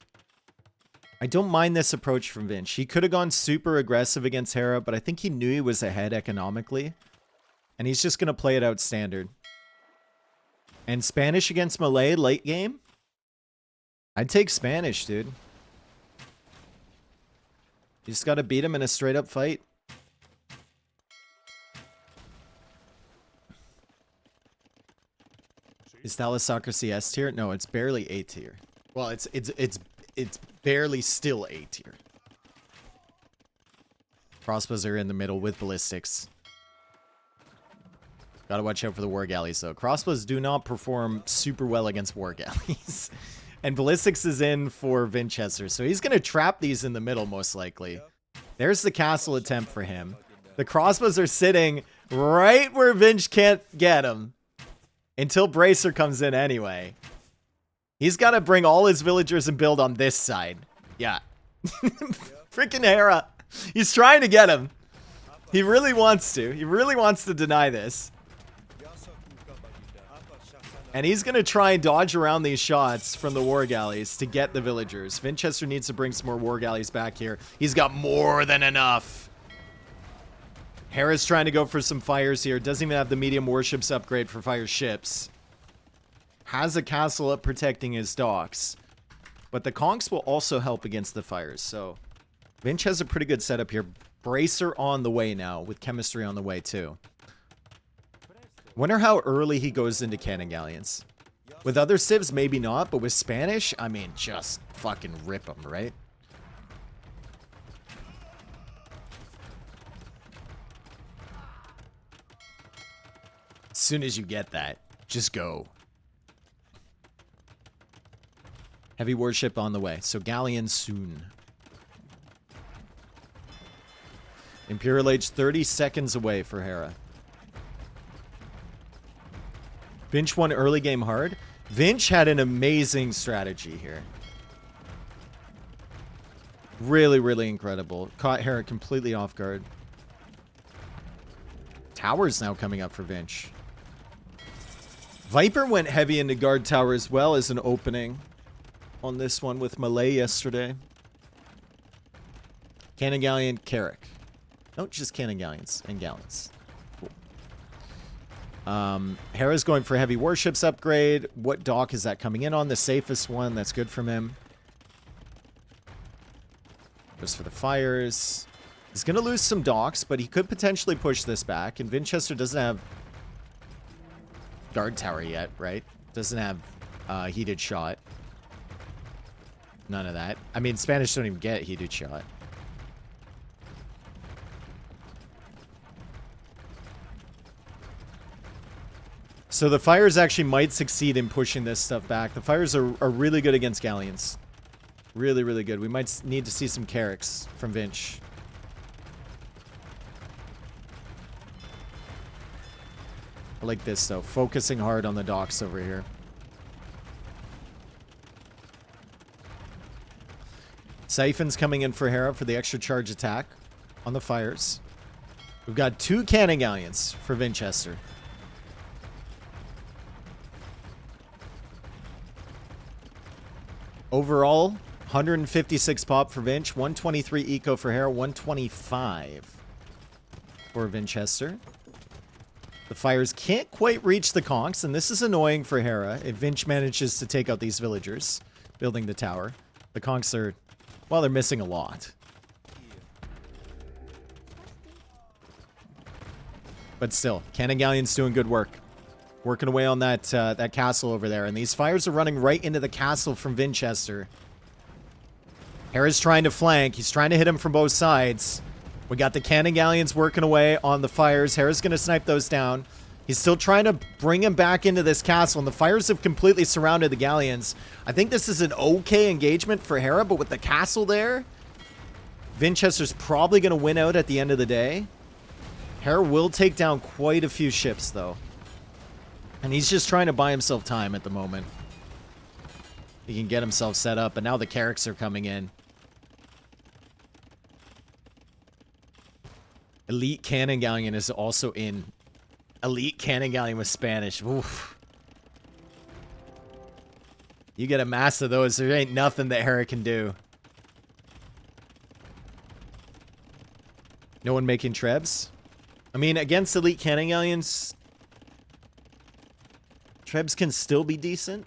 I don't mind this approach from Vinch. He could have gone super aggressive against Hera, but I think he knew he was ahead economically. And he's just going to play it out standard. And Spanish against Malay late game? I'd take Spanish, dude. You just got to beat him in a straight up fight. Is Thalassocracy S tier? No, it's barely A tier. Well, it's barely still A tier. Crossbows are in the middle with ballistics. Gotta watch out for the war galleys, though. Crossbows do not perform super well against war galleys. And ballistics is in for Vinchester, so he's gonna trap these in the middle, most likely. There's the castle attempt for him. The crossbows are sitting right where Vinch can't get them. Until Bracer comes in anyway. He's got to bring all his villagers and build on this side. Yeah. Freaking Hera. He's trying to get him. He really wants to. He really wants to deny this. And he's going to try and dodge around these shots from the war galleys to get the villagers. Vinchester needs to bring some more war galleys back here. He's got more than enough. Hera's trying to go for some fires here. Doesn't even have the medium warships upgrade for fire ships. Has a castle up protecting his docks. But the conchs will also help against the fires. So Vinch has a pretty good setup here. Bracer on the way now, with chemistry on the way too. Wonder how early he goes into cannon galleons. With other civs, maybe not. But with Spanish, I mean, just fucking rip them, right? As soon as you get that, just go. Heavy warship on the way. So galleons soon. Imperial Age 30 seconds away for Hera. Vinch won early game hard. Vinch had an amazing strategy here. Really, really incredible. Caught Hera completely off guard. Tower's now coming up for Vinch. Viper went heavy into guard tower as well as an opening on this one with Malay yesterday. Cannon Galleon, Carrick. No, just Cannon Galleons and Galleons. Cool. Hera's going for heavy warships upgrade. What dock is that coming in on? The safest one. That's good from him. Goes for the fires. He's going to lose some docks, but he could potentially push this back. And Vinchester doesn't have guard tower yet, right? Doesn't have heated shot. None of that. I mean, Spanish don't even get heated shot. So the fires actually might succeed in pushing this stuff back. The fires are really good against galleons. Really, really good. We might need to see some Carracks from Vinch. I like this, though. Focusing hard on the docks over here. Siphon's coming in for Hera for the extra charge attack on the fires. We've got 2 cannon galleons for Vinchester. Overall, 156 pop for Vinch, 123 eco for Hera, 125 for Vinchester. The fires can't quite reach the conchs, and this is annoying for Hera if Vinch manages to take out these villagers building the tower. The conchs are, well, they're missing a lot. But still, Cannon Galleon's doing good work. Working away on that that castle over there. And these fires are running right into the castle from Vinchester. Hera's trying to flank. He's trying to hit him from both sides. We got the Cannon Galleons working away on the fires. Hera's going to snipe those down. He's still trying to bring him back into this castle. And the fires have completely surrounded the Galleons. I think this is an okay engagement for Hera. But with the castle there, Vinchester's probably going to win out at the end of the day. Hera will take down quite a few ships, though. And he's just trying to buy himself time at the moment. He can get himself set up, and now the Carracks are coming in. Elite Cannon Galleon is also in. Elite Cannon Galleon with Spanish. Oof. You get a mass of those, there ain't nothing that Hera can do. No one making trebs? I mean, against Elite Cannon Galleons, trebs can still be decent.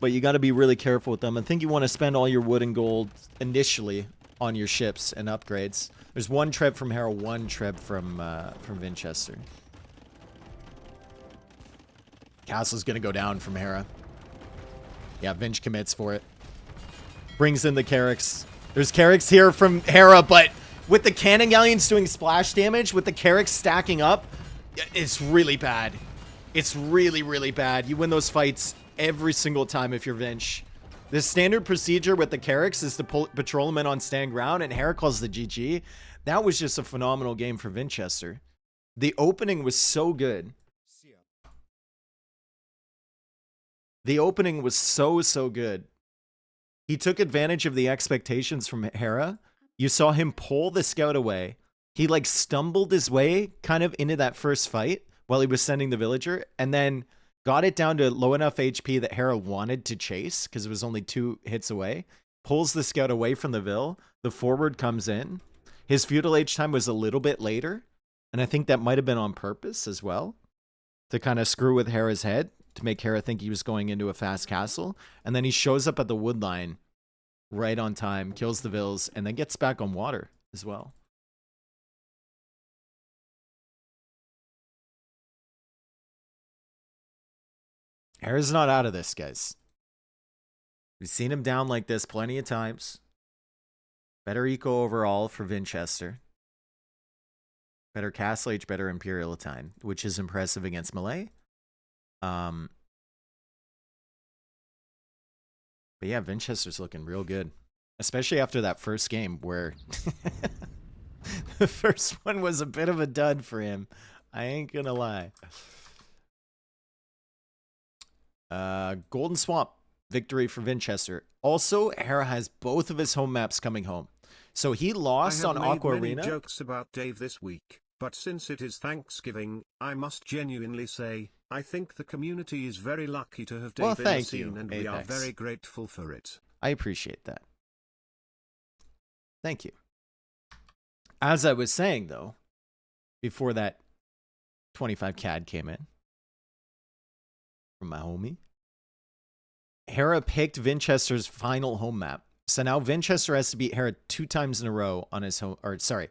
But you got to be really careful with them. I think you want to spend all your wood and gold initially on your ships and upgrades. There's 1 treb from Hera, 1 treb from Vinchester. Castle's going to go down from Hera. Yeah, Vinch commits for it. Brings in the Carracks. There's Carracks here from Hera, but with the Cannon Galleons doing splash damage, with the Carracks stacking up, it's really bad. It's really, really bad. You win those fights every single time if you're Vinch. The standard procedure with the Carracks is to patrol them in on stand ground, and Hera calls the GG. That was just a phenomenal game for Vinchester. The opening was so good. The opening was so good. He took advantage of the expectations from Hera. You saw him pull the scout away. He like stumbled his way kind of into that first fight while he was sending the villager, and then got it down to low enough HP that Hera wanted to chase because it was only 2 hits away. Pulls the scout away from the Vil. The forward comes in. His feudal age time was a little bit later, and I think that might have been on purpose as well to kind of screw with Hera's head to make Hera think he was going into a fast castle. And then he shows up at the wood line right on time, kills the Vils, and then gets back on water as well. Hera's not out of this, guys. We've seen him down like this plenty of times. Better eco overall for Vinchester. Better castle age, better imperial time, which is impressive against Malay. But yeah, Vinchester's looking real good. Especially after that first game where the first one was a bit of a dud for him. I ain't gonna lie. Golden Swamp victory for Vinchester. Also, Hera has both of his home maps coming home. So he lost on Aqua I have made Arena. many jokes about Dave this week, but since it is Thanksgiving, I must genuinely say, I think the community is very lucky to have Dave Well, in the thank scene, you, and we are Apex. very grateful for it. I appreciate that. Thank you. As I was saying, though, before that 25 CAD came in from my homie, Hera picked Vinchester's final home map. So now Vinchester has to beat Hera 2 times in a row on his home, or sorry,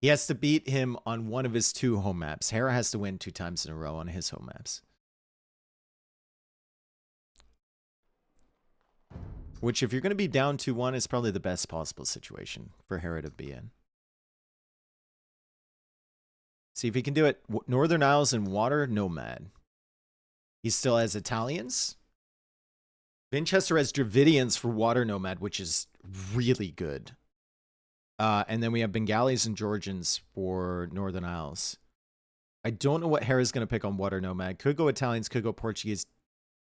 he has to beat him on one of his 2 home maps. Hera has to win 2 times in a row on his home maps. Which, if you're going to be down 2-1, is probably the best possible situation for Hera to be in. See if he can do it. Northern Isles and Water Nomad. He still has Italians. Vinchester has Dravidians for Water Nomad, which is really good. And then we have Bengalis and Georgians for Northern Isles. I don't know what Hera's going to pick on Water Nomad. Could go Italians, could go Portuguese.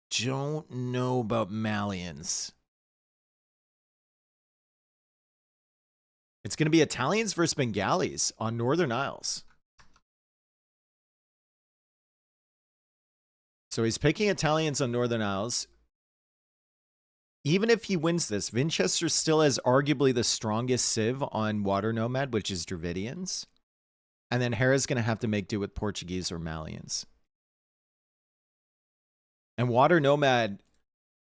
Don't know about Malians. It's going to be Italians versus Bengalis on Northern Isles. So he's picking Italians on Northern Isles. Even if he wins this, Vinchester still has arguably the strongest civ on Water Nomad, which is Dravidians. And then Hera's going to have to make do with Portuguese or Malians. And Water Nomad,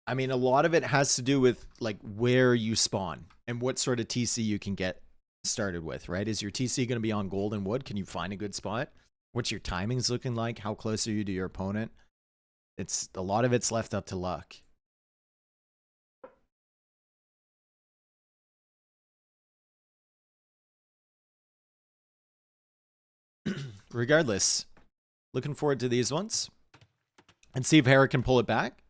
I mean, a lot of it has to do with like where you spawn and what sort of TC you can get started with, right? Is your TC going to be on Golden Wood? Can you find a good spot? What's your timings looking like? How close are you to your opponent? It's a lot of it's left up to luck. Regardless, looking forward to these ones and see if Hera can pull it back.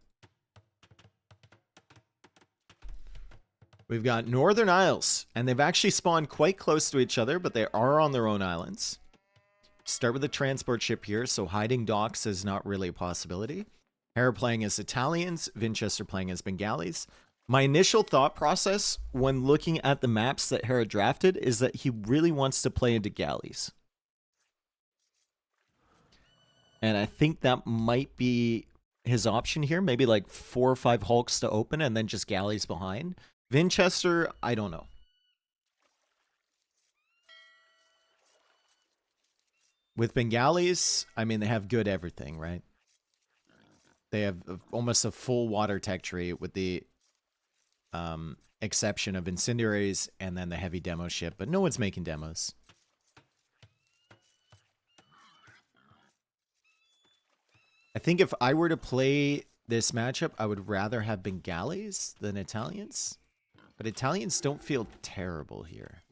We've got Northern Isles, and they've actually spawned quite close to each other, but they are on their own islands. Start with a transport ship here, so hiding docks is not really a possibility. Hera playing as Italians, Vinchester playing as Bengalis. My initial thought process when looking at the maps that Hera drafted is that he really wants to play into galleys. And I think that might be his option here. Maybe like 4 or 5 hulks to open and then just galleys behind. Vinchester, I don't know. With Bengalis, I mean, they have good everything, right? They have almost a full water tech tree with the exception of incendiaries and then the heavy demo ship, but no one's making demos. I think if I were to play this matchup, I would rather have Bengalis than Italians. But Italians don't feel terrible here.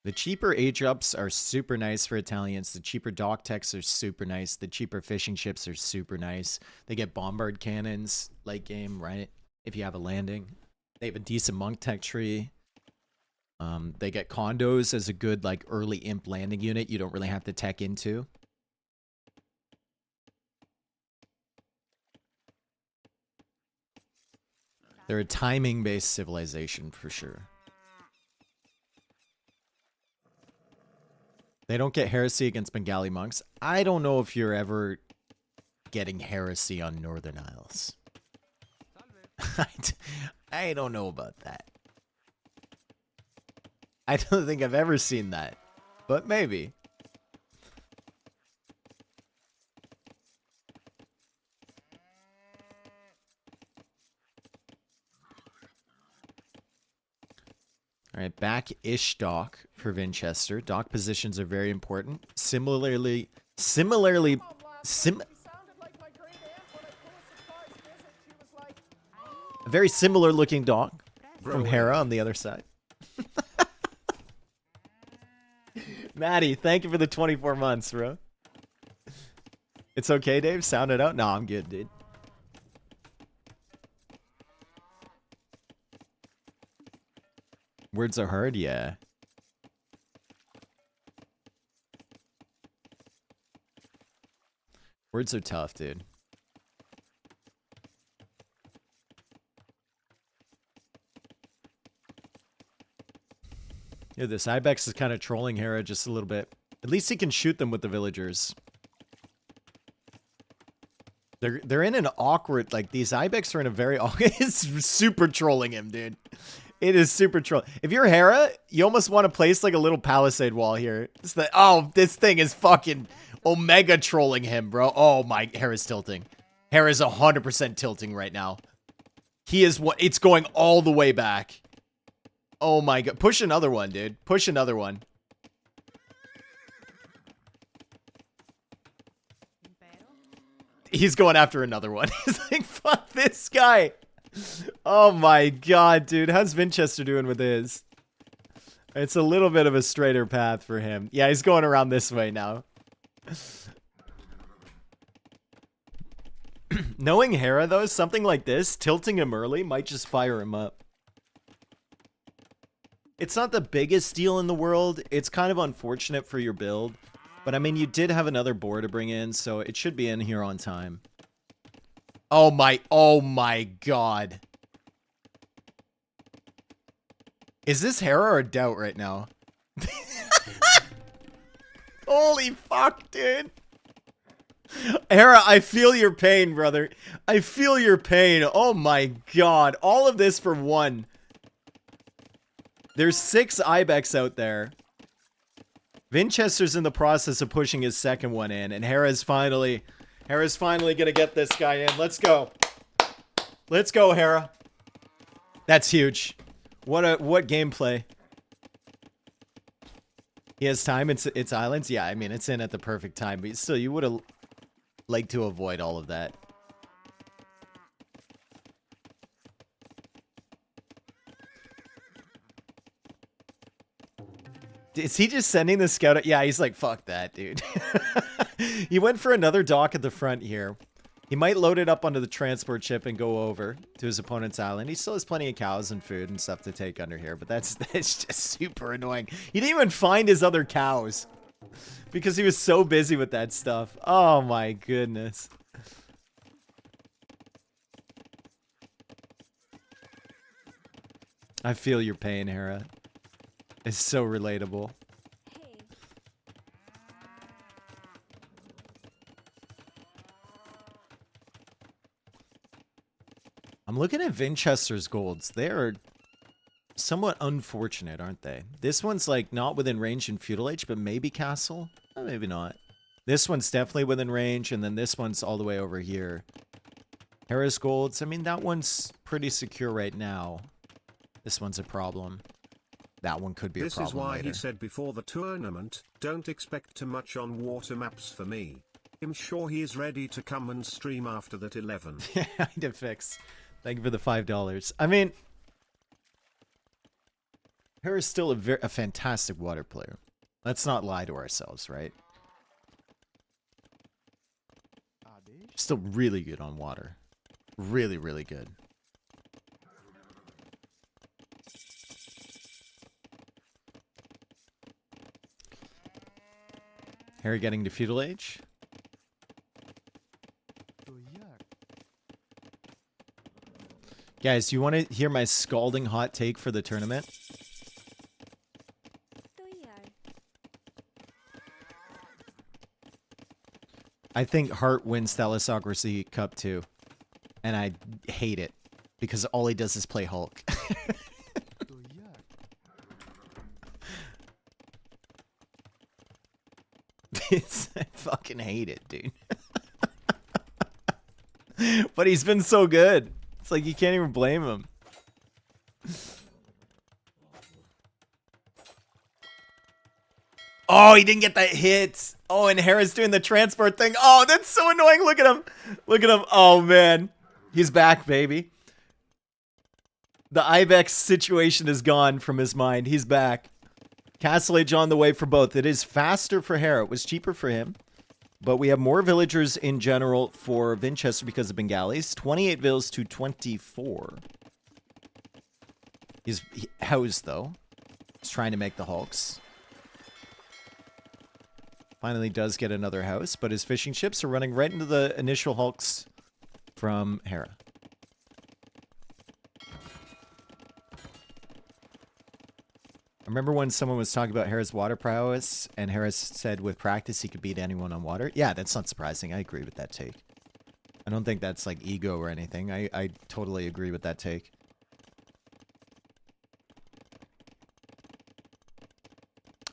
The cheaper age-ups are super nice for Italians. The cheaper dock techs are super nice. The cheaper fishing ships are super nice. They get bombard cannons late game, right? If you have a landing. They have a decent monk tech tree. They get condos as a good like early imp landing unit you don't really have to tech into. They're a timing-based civilization for sure. They don't get heresy against Bengali monks. I don't know if you're ever getting heresy on Northern Isles. I don't know about that. I don't think I've ever seen that, but maybe. All right, back-ish dock for Vinchester. Dock positions are very important. Similarly, Sounded like my great aunt when I pull a surprise visit. She was like, a very similar looking dock from Hera on the other side. Maddie, thank you for the 24 months, bro. It's okay, Dave? Sound it out? No, I'm good, dude. Words are hard? Yeah. Words are tough, dude. Yeah, this Ibex is kind of trolling Hera just a little bit. At least he can shoot them with the villagers. They're in an awkward, like, these Ibex are in a very it's super trolling him, dude. It is super troll. If you're Hera, you almost want to place like a little palisade wall here. It's the, oh, this thing is fucking omega trolling him, bro. Oh my, Hera's tilting. Hera's 100% tilting right now. He is what, it's going all the way back. Oh my god. Push another one, dude. Push another one. He's going after another one. He's like, fuck this guy. Oh my god, dude. How's Vinchester doing with his? It's a little bit of a straighter path for him. Yeah, he's going around this way now. Knowing Hera, though, something like this, tilting him early might just fire him up. It's not the biggest deal in the world. It's kind of unfortunate for your build. But, I mean, you did have another boar to bring in, so it should be in here on time. Oh my god. Is this Hera or Doubt right now? Holy fuck, dude. Hera, I feel your pain, brother. I feel your pain. Oh my god. All of this for one. There's 6 Ibex out there. Vinchester's in the process of pushing his second one in, and Hera's finally gonna get this guy in. Let's go. Let's go, Hera. That's huge. What gameplay. He has time. It's islands. Yeah, I mean, it's in at the perfect time, but still, you would have liked to avoid all of that. Is he just sending the scout? Yeah, he's like, fuck that, dude. He went for another dock at the front here. He might load it up onto the transport ship and go over to his opponent's island. He still has plenty of cows and food and stuff to take under here, but that's just super annoying. He didn't even find his other cows because he was so busy with that stuff. Oh my goodness. I feel your pain, Hera. It's so relatable. I'm looking at Vinchester's golds. They are somewhat unfortunate, aren't they? This one's like not within range in Feudal Age, but maybe Castle? Oh, maybe not. This one's definitely within range, and then this one's all the way over here. Hera's golds, I mean, that one's pretty secure right now. This one's a problem. That one could be a problem This is why later. he said before the tournament, don't expect too much on water maps for me. I'm sure he is ready to come and stream after that 11. Yeah, I did fix. Thank you for the $5. I mean, Hera's still a fantastic water player. Let's not lie to ourselves, right? Still really good on water. Really, really good. Hera getting to Feudal Age. Guys, do you want to hear my scalding hot take for the tournament? I think Hart wins Thalassocracy Cup 2. And I hate it. Because all he does is play Hulk. I fucking hate it, dude. But he's been so good. It's like you can't even blame him. Oh, he didn't get that hit. Oh, and Hera's doing the transport thing. Oh, that's so annoying. Look at him. Look at him. Oh, man. He's back, baby. The Ibex situation is gone from his mind. He's back. Castle Age on the way for both. It is faster for Hera. It was cheaper for him. But we have more villagers in general for Vinchester because of Bengalis. 28 vills to 24. He's housed, though. He's trying to make the hulks. Finally does get another house, but his fishing ships are running right into the initial hulks from Hera. I remember when someone was talking about Hera's water prowess, and Hera said with practice he could beat anyone on water. Yeah, that's not surprising. I agree with that take. I don't think that's like ego or anything. I totally agree with that take.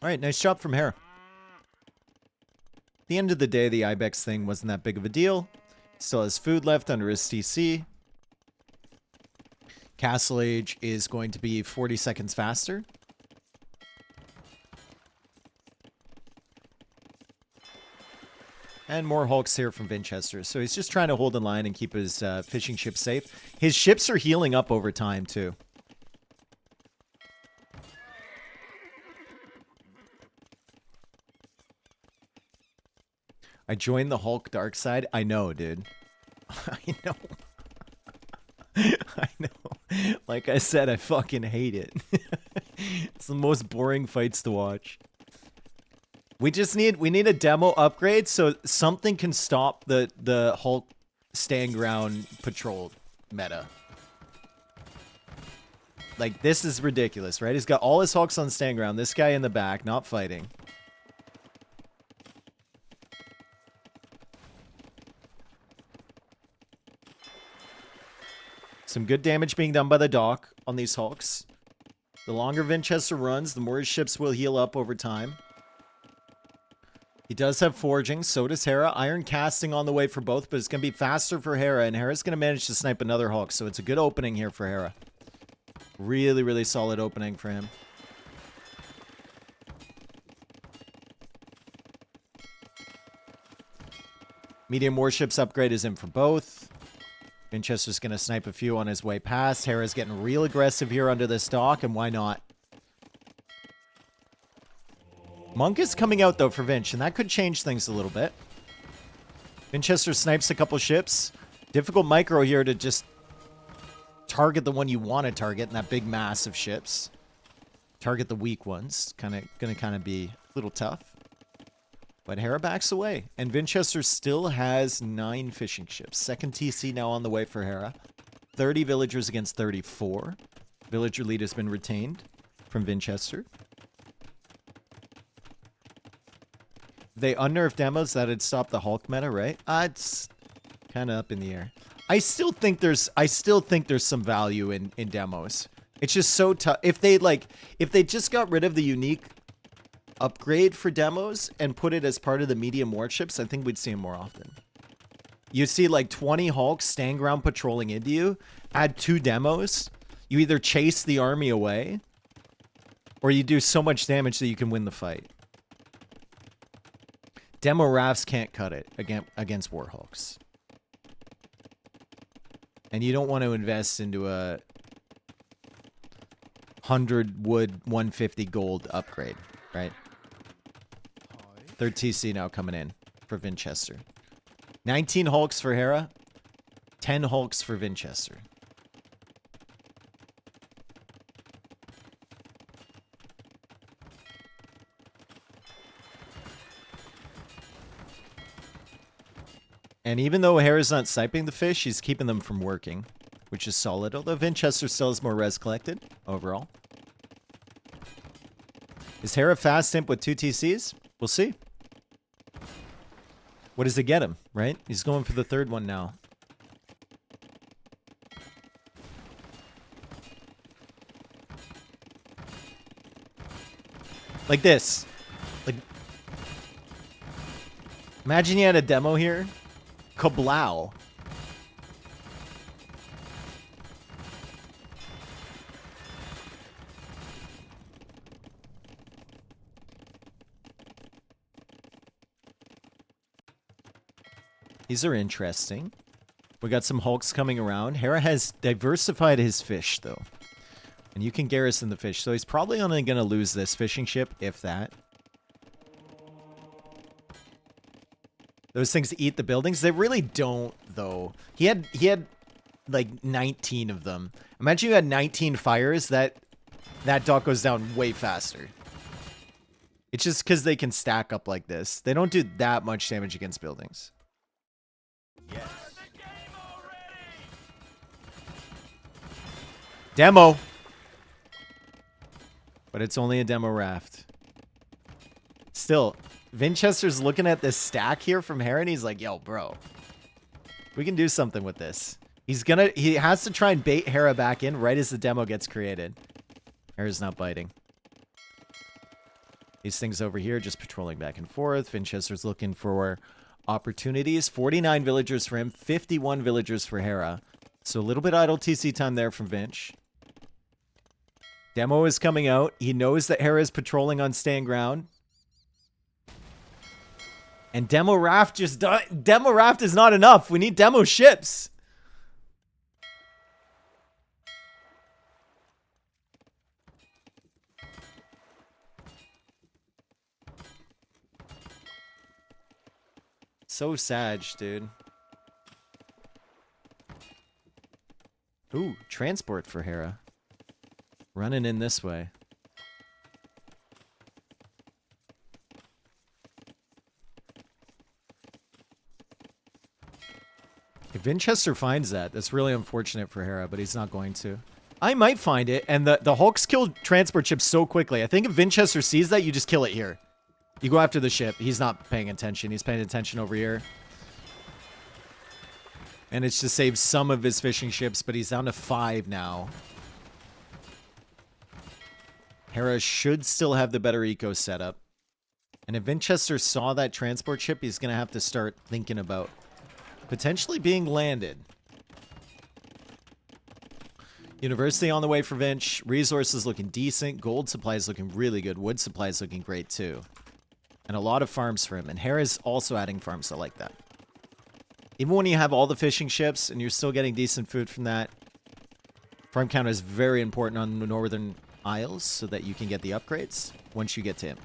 Alright, nice job from Hera. At the end of the day, the Ibex thing wasn't that big of a deal. Still has food left under his TC. Castle Age is going to be 40 seconds faster. And more hulks here from Vinchester. So he's just trying to hold in line and keep his fishing ships safe. His ships are healing up over time, too. I joined the Hulk dark side. I know, dude. I know. I know. Like I said, I fucking hate it. It's the most boring fights to watch. We need a demo upgrade so something can stop the Hulk stand ground patrol meta. Like, this is ridiculous, right? He's got all his Hulks on stand ground. This guy in the back, not fighting. Some good damage being done by the dock on these Hulks. The longer Vinchester runs, the more his ships will heal up over time. He does have forging, so does Hera. Iron casting on the way for both, but it's going to be faster for Hera, and Hera's going to manage to snipe another Hulk, so it's a good opening here for Hera. Really, really solid opening for him. Medium warships upgrade is in for both. Vinchester's going to snipe a few on his way past. Hera's getting real aggressive here under this dock, and why not? Monk is coming out, though, for Vinch, and that could change things a little bit. Vinchester snipes a couple ships. Difficult micro here to just target the one you want to target in that big mass of ships. Target the weak ones. Gonna be a little tough. But Hera backs away. And Vinchester still has 9 fishing ships. Second TC now on the way for Hera. 30 villagers against 34. Villager lead has been retained from Vinchester. They unnerved demos that'd stop the Hulk meta, right? It's kind of up in the air. I still think there's some value in demos. It's just so tough. If they just got rid of the unique upgrade for demos and put it as part of the medium warships, I think we'd see them more often. You see like 20 Hulks stand ground patrolling into you, add 2 demos, you either chase the army away or you do so much damage that you can win the fight. Demo rafts can't cut it against Warhawks. And you don't want to invest into a 100 wood, 150 gold upgrade, right? Third TC now coming in for Vinchester. 19 Hulks for Hera. 10 Hulks for Vinchester. And even though Hera's not sniping the fish, he's keeping them from working, which is solid. Although Vinchester still has more res collected overall. Is Hera fast imp with 2 TCs? We'll see. What does it get him, right? He's going for the 3rd one now. Like this. Like, imagine you had a demo here. Kablow. These are interesting. We got some Hulks coming around. Hera has diversified his fish, though. And you can garrison the fish. So he's probably only going to lose this fishing ship, if that. Those things eat the buildings. They really don't, though. He had like 19 of them. Imagine you had 19 fires. That dock goes down way faster. It's just because they can stack up like this. They don't do that much damage against buildings. Yes. Demo. But it's only a demo raft. Still, Vinchester's looking at this stack here from Hera, and he's like, yo, bro. We can do something with this. He has to try and bait Hera back in right as the demo gets created. Hera's not biting. These things over here just patrolling back and forth. Vinchester's looking for opportunities. 49 villagers for him, 51 villagers for Hera. So a little bit idle TC time there from Vinch. Demo is coming out. He knows that Hera is patrolling on staying ground. And Demo Raft Demo Raft is not enough. We need Demo ships. So sad, dude. Ooh, transport for Hera. Running in this way. If Vinchester finds that, that's really unfortunate for Hera, but he's not going to. I might find it, and the Hulks kill transport ships so quickly. I think if Vinchester sees that, you just kill it here. You go after the ship. He's not paying attention. He's paying attention over here. And it's to save some of his fishing ships, but he's down to 5 now. Hera should still have the better eco setup. And if Vinchester saw that transport ship, he's going to have to start thinking about potentially being landed. University on the way for Vinch. Resources looking decent. Gold supply is looking really good. Wood supply is looking great too. And a lot of farms for him. And Hera's also adding farms. I like that. Even when you have all the fishing ships and you're still getting decent food from that, farm count is very important on the Northern Isles so that you can get the upgrades once you get to him.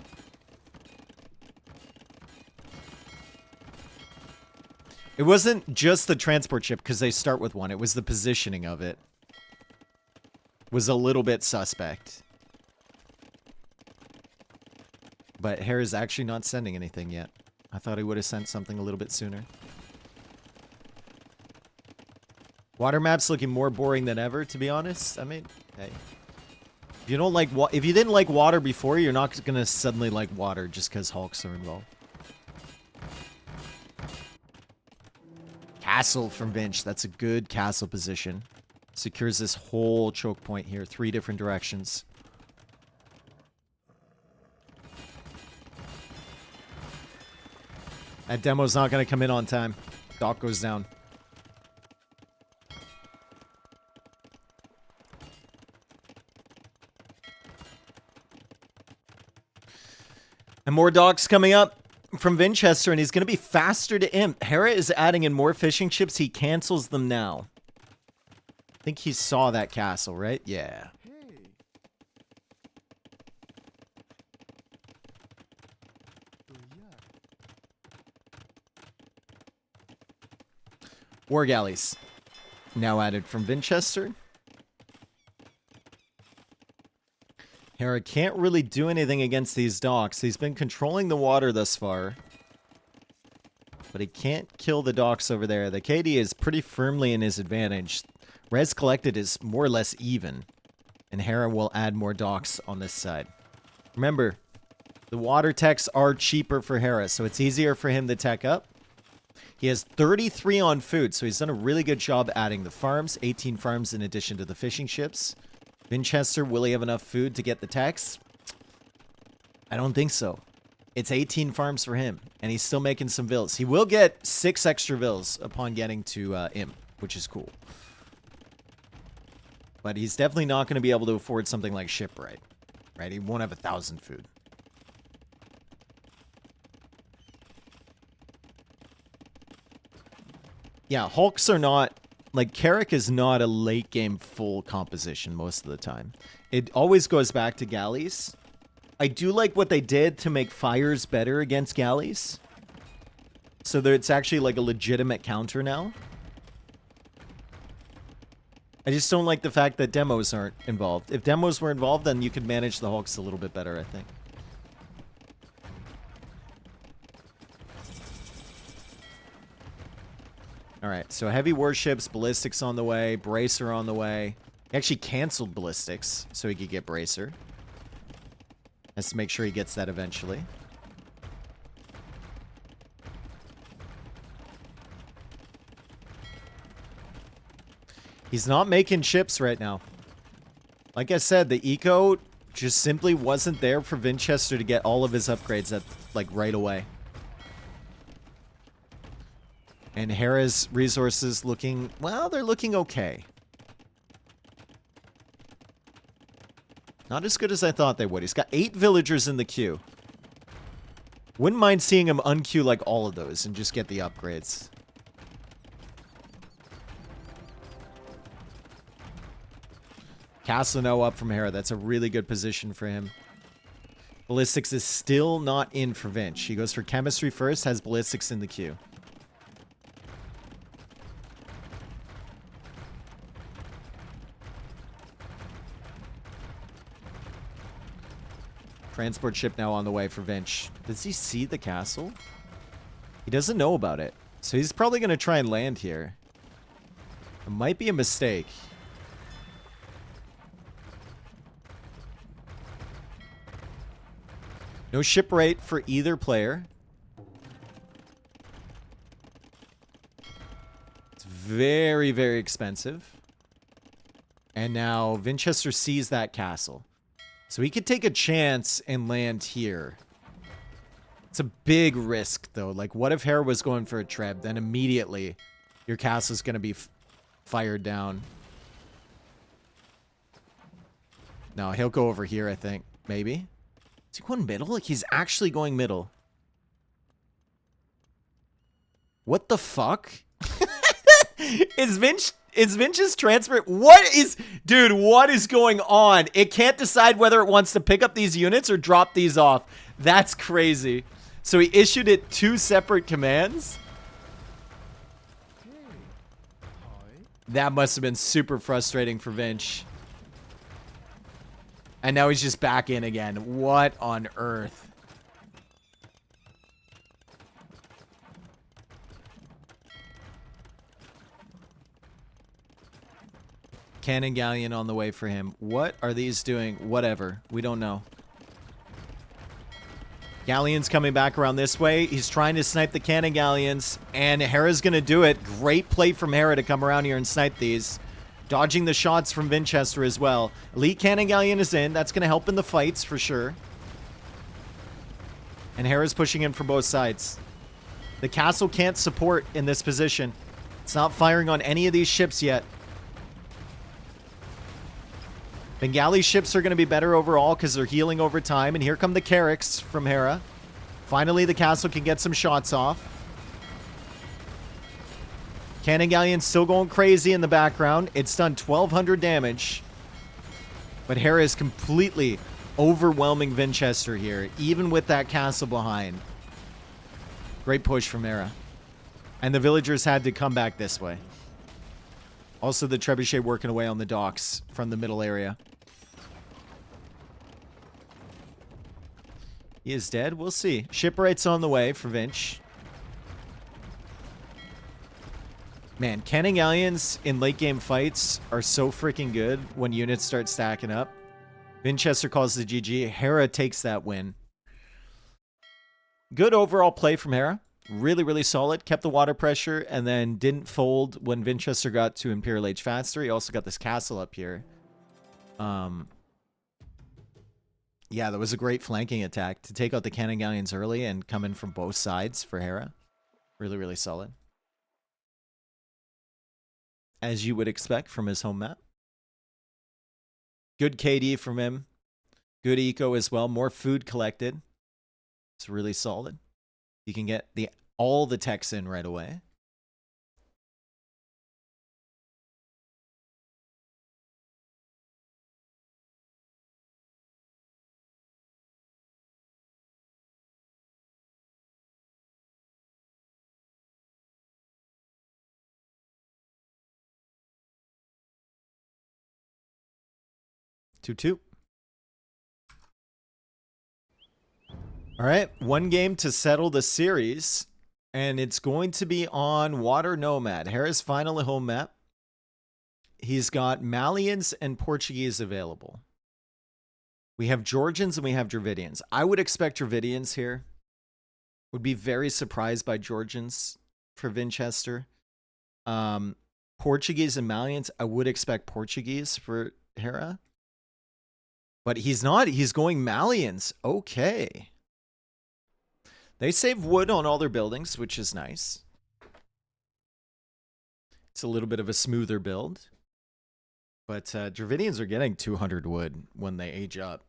It wasn't just the transport ship because they start with one. It was the positioning of it. Was a little bit suspect. But Hera's actually not sending anything yet. I thought he would have sent something a little bit sooner. Water map's looking more boring than ever, to be honest. I mean, hey. If you don't like if you didn't like water before, you're not gonna suddenly like water just because Hulks are involved. Castle from Vinch. That's a good castle position. Secures this whole choke point here. 3 different directions. That demo's not going to come in on time. Dock goes down. And more docks coming up from Vinchester, and he's going to be faster to imp. Hera is adding in more fishing ships. He cancels them now. I think he saw that castle, right? Yeah. War galleys. Now added from Vinchester. Hera can't really do anything against these docks. He's been controlling the water thus far. But he can't kill the docks over there. The KD is pretty firmly in his advantage. Res collected is more or less even. And Hera will add more docks on this side. Remember, the water techs are cheaper for Hera, so it's easier for him to tech up. He has 33 on food, so he's done a really good job adding the farms. 18 farms in addition to the fishing ships. Vinchester, will he have enough food to get the techs? I don't think so. It's 18 farms for him, and he's still making some vills. He will get 6 extra vills upon getting to Imp, which is cool. But he's definitely not going to be able to afford something like Shipwright. Right? He won't have 1,000 food. Yeah, Hulks are not... Like, Carrick is not a late game full composition most of the time. It always goes back to galleys. I do like what they did to make fires better against galleys. so that it's actually like a legitimate counter now. I just don't like the fact that demos aren't involved. If demos were involved, then you could manage the hulks a little bit better, I think. Alright, so heavy warships, ballistics on the way, bracer on the way. He actually canceled ballistics so he could get bracer. Has to make sure he gets that eventually. He's not making ships right now. Like I said, the eco just simply wasn't there for Vinchester to get all of his upgrades at, like, right away. And Hera's resources looking, well, they're looking okay. Not as good as I thought they would. He's got 8 villagers in the queue. Wouldn't mind seeing him unqueue like all of those and just get the upgrades. Casino up from Hera. That's a really good position for him. Ballistics is still not in for Vinch. He goes for chemistry first, has ballistics in the queue. Transport ship now on the way for Vinch. Does he see the castle? He doesn't know about it. So he's probably going to try and land here. It might be a mistake. No ship rate for either player. It's very, very expensive. And now Vinchester sees that castle. So he could take a chance and land here. It's a big risk, though. Like, what if Hera was going for a treb? Then immediately your castle's going to be fired down. No, he'll go over here, I think. Maybe. Is he going middle? Like, he's actually going middle. What the fuck? Is Vinch's transfer? What is... Dude, what is going on? It can't decide whether it wants to pick up these units or drop these off. That's crazy. So he issued it 2 separate commands? That must have been super frustrating for Vinch. And now he's just back in again. What on earth? Cannon galleon on the way for him. What are these doing? Whatever. We don't know. Galleon's coming back around this way. He's trying to snipe the cannon galleons. And Hera's going to do it. Great play from Hera to come around here and snipe these. Dodging the shots from Vinchester as well. Elite cannon galleon is in. That's going to help in the fights for sure. And Hera's pushing in from both sides. The castle can't support in this position. It's not firing on any of these ships yet. Bengali ships are going to be better overall because they're healing over time. And here come the Carracks from Hera. Finally, the castle can get some shots off. Cannon Galleon's still going crazy in the background. It's done 1,200 damage. But Hera is completely overwhelming Vinchester here, even with that castle behind. Great push from Hera. And the villagers had to come back this way. Also, the trebuchet working away on the docks from the middle area. He is dead. We'll see. Shipwright's on the way for Vinch. Man, cannon galleons in late game fights are so freaking good when units start stacking up. Vinchester calls the GG. Hera takes that win. Good overall play from Hera. Really, really solid. Kept the water pressure and then didn't fold when Vinchester got to Imperial Age faster. He also got this castle up here. Yeah, that was a great flanking attack to take out the cannon galleons early and come in from both sides for Hera. Really, really solid. As you would expect from his home map. Good KD from him. Good eco as well. More food collected. It's really solid. You can get all the techs in right away. 2-2. All right, one game to settle the series, and it's going to be on Water Nomad, Hera's final home map. He's got Malians and Portuguese available. We have Georgians and we have Dravidians. I would expect Dravidians here. Would be very surprised by Georgians for Vinchester. Portuguese and Malians, I would expect Portuguese for Hera. But he's not. He's going Malians. Okay. They save wood on all their buildings, which is nice. It's a little bit of a smoother build. But Dravidians are getting 200 wood when they age up.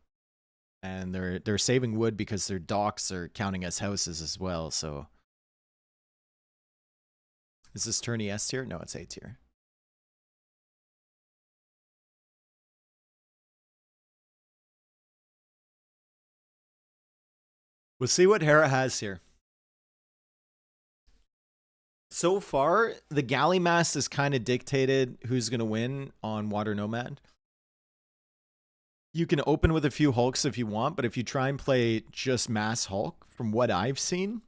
And they're saving wood because their docks are counting as houses as well, so... Is this tourney S tier? No, it's A tier. We'll see what Hera has here. So far, the galley mass has kind of dictated who's going to win on Water Nomad. You can open with a few hulks if you want, but if you try and play just mass hulk, from what I've seen,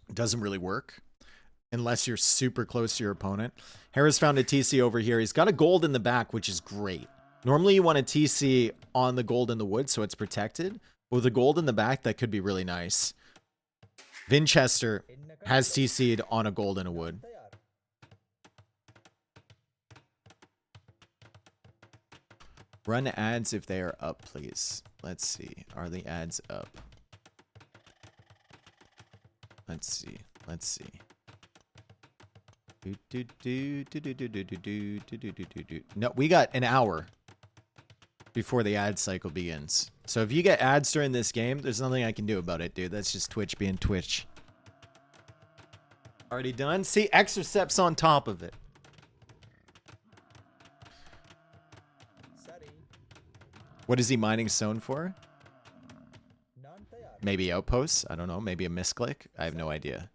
it doesn't really work. Unless you're super close to your opponent. Hera's found a TC over here. He's got a gold in the back, which is great. Normally you want a TC on the gold in the wood so it's protected. With the gold in the back, that could be really nice. Vinchester has TC'd on a gold and a wood. Run ads if they are up, please. Let's see. Are the ads up? Let's see. Let's see. No, we got an hour before the ad cycle begins. So if you get ads during this game, there's nothing I can do about it, dude. That's just Twitch being Twitch. Already done? See, Exorcept's on top of it. What is he mining stone for? Maybe outposts? I don't know. Maybe a misclick? I have no idea.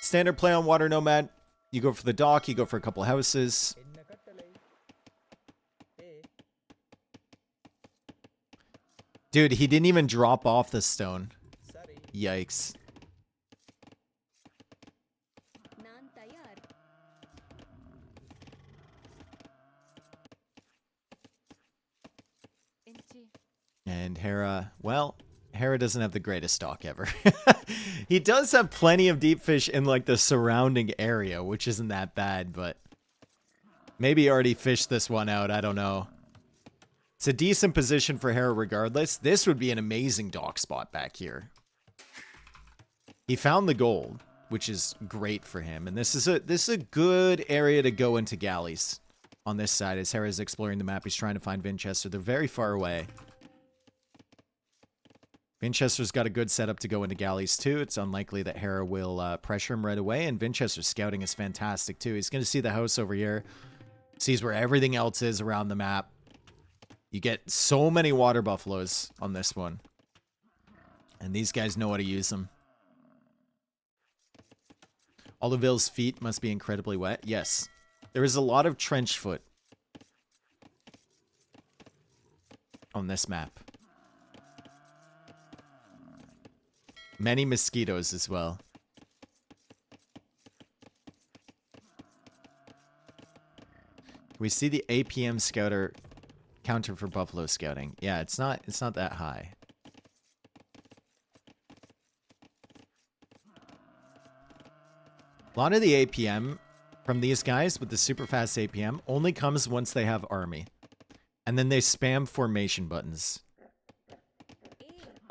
Standard play on Water Nomad. You go for the dock, you go for a couple houses. Dude, he didn't even drop off the stone. Yikes. And Hera, well, Hera doesn't have the greatest stock ever. He does have plenty of deep fish in like the surrounding area, which isn't that bad, but maybe he already fished this one out. I don't know. It's a decent position for Hera regardless. This would be an amazing dock spot back here. He found the gold, which is great for him. And this is a good area to go into galleys on this side as Hera's exploring the map. He's trying to find Vinchester. They're very far away. Vinchester's got a good setup to go into galleys too. It's unlikely that Hera will pressure him right away. And Vinchester's scouting is fantastic too. He's going to see the house over here. Sees where everything else is around the map. You get so many water buffaloes on this one. And these guys know how to use them. Oliville's feet must be incredibly wet. Yes. There is a lot of trench foot on this map. Many mosquitoes as well. We see the APM scouter counter for buffalo scouting. Yeah, it's not that high. A lot of the APM from these guys with the super fast APM only comes once they have army. And then they spam formation buttons.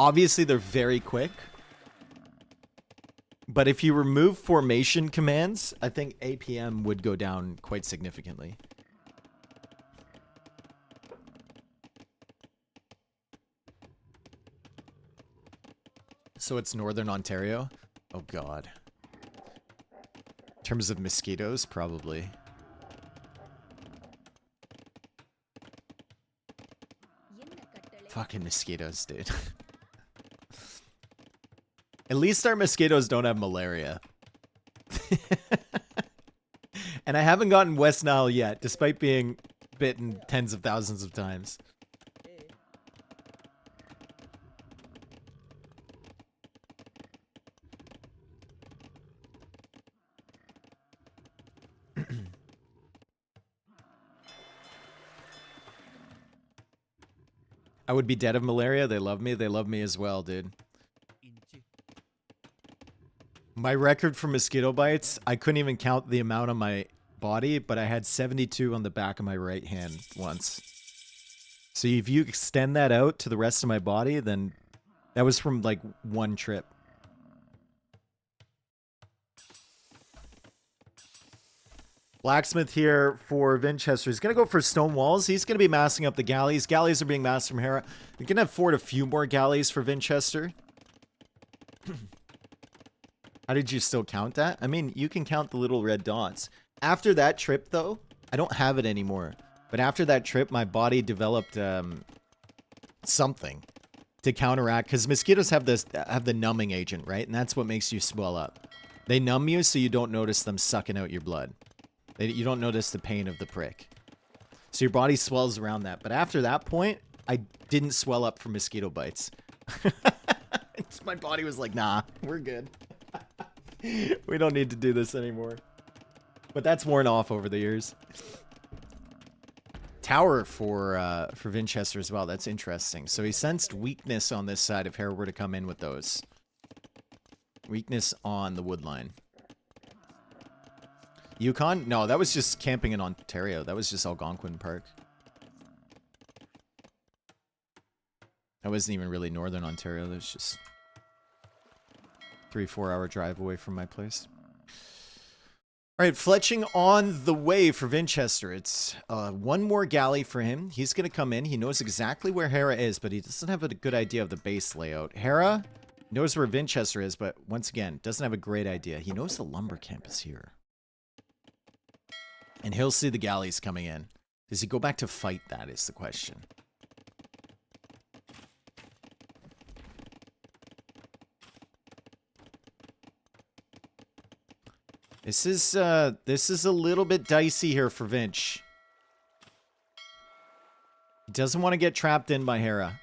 Obviously, they're very quick. But if you remove formation commands, I think APM would go down quite significantly. So it's Northern Ontario? Oh god. In terms of mosquitoes, probably. Fucking mosquitoes, dude. At least our mosquitoes don't have malaria. And I haven't gotten West Nile yet, despite being bitten tens of thousands of times. I would be dead of malaria. They love me. They love me as well, dude. My record for mosquito bites, I couldn't even count the amount on my body, but I had 72 on the back of my right hand once. So if you extend that out to the rest of my body, then that was from like one trip. Blacksmith here for Vinchester. He's going to go for stone walls. He's going to be massing up the galleys. Galleys are being massed from Hera. We can afford a few more galleys for Vinchester. How did you still count that? I mean, you can count the little red dots. After that trip, though, I don't have it anymore. But after that trip, my body developed something to counteract. Because mosquitoes have the numbing agent, right? And that's what makes you swell up. They numb you so you don't notice them sucking out your blood. You don't notice the pain of the prick. So your body swells around that. But after that point, I didn't swell up from mosquito bites. My body was like, nah, we're good. We don't need to do this anymore. But that's worn off over the years. Tower for Vinchester as well. That's interesting. So he sensed weakness on this side if Hera were to come in with those. Weakness on the wood line. Yukon? No, that was just camping in Ontario. That was just Algonquin Park. That wasn't even really northern Ontario. That was just 3-4 hour drive away from my place. All right, fletching on the way for Vinchester. It's one more galley for him. He's going to come in. He knows exactly where Hera is, but he doesn't have a good idea of the base layout. Hera knows where Vinchester is, but once again, doesn't have a great idea. He knows the lumber camp is here. And he'll see the galleys coming in. Does he go back to fight that is the question. This is a little bit dicey here for Vinch. He doesn't want to get trapped in by Hera.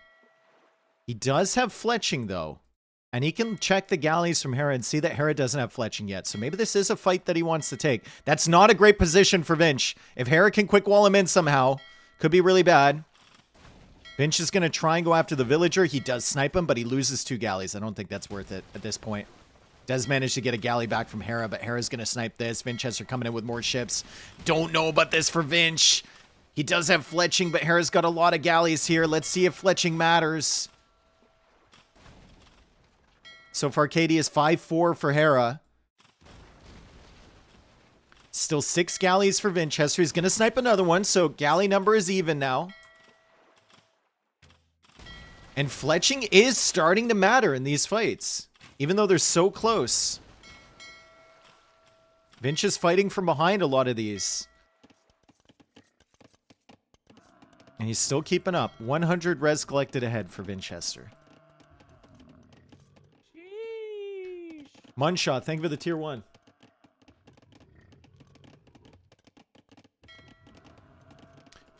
He does have fletching, though. And he can check the galleys from Hera and see that Hera doesn't have fletching yet. So maybe this is a fight that he wants to take. That's not a great position for Vinch. If Hera can quick wall him in somehow, could be really bad. Vinch is going to try and go after the villager. He does snipe him, but he loses 2 galleys. I don't think that's worth it at this point. Does manage to get a galley back from Hera, but Hera's going to snipe this. Vinchester coming in with more ships. Don't know about this for Vinch. He does have fletching, but Hera's got a lot of galleys here. Let's see if fletching matters. So far, Katie is 5-4 for Hera. Still 6 galleys for Vinchester. He's going to snipe another one, so galley number is even now. And fletching is starting to matter in these fights, even though they're so close. Vinch is fighting from behind a lot of these. And he's still keeping up. 100 res collected ahead for Vinchester. Munshot, thank you for the tier 1.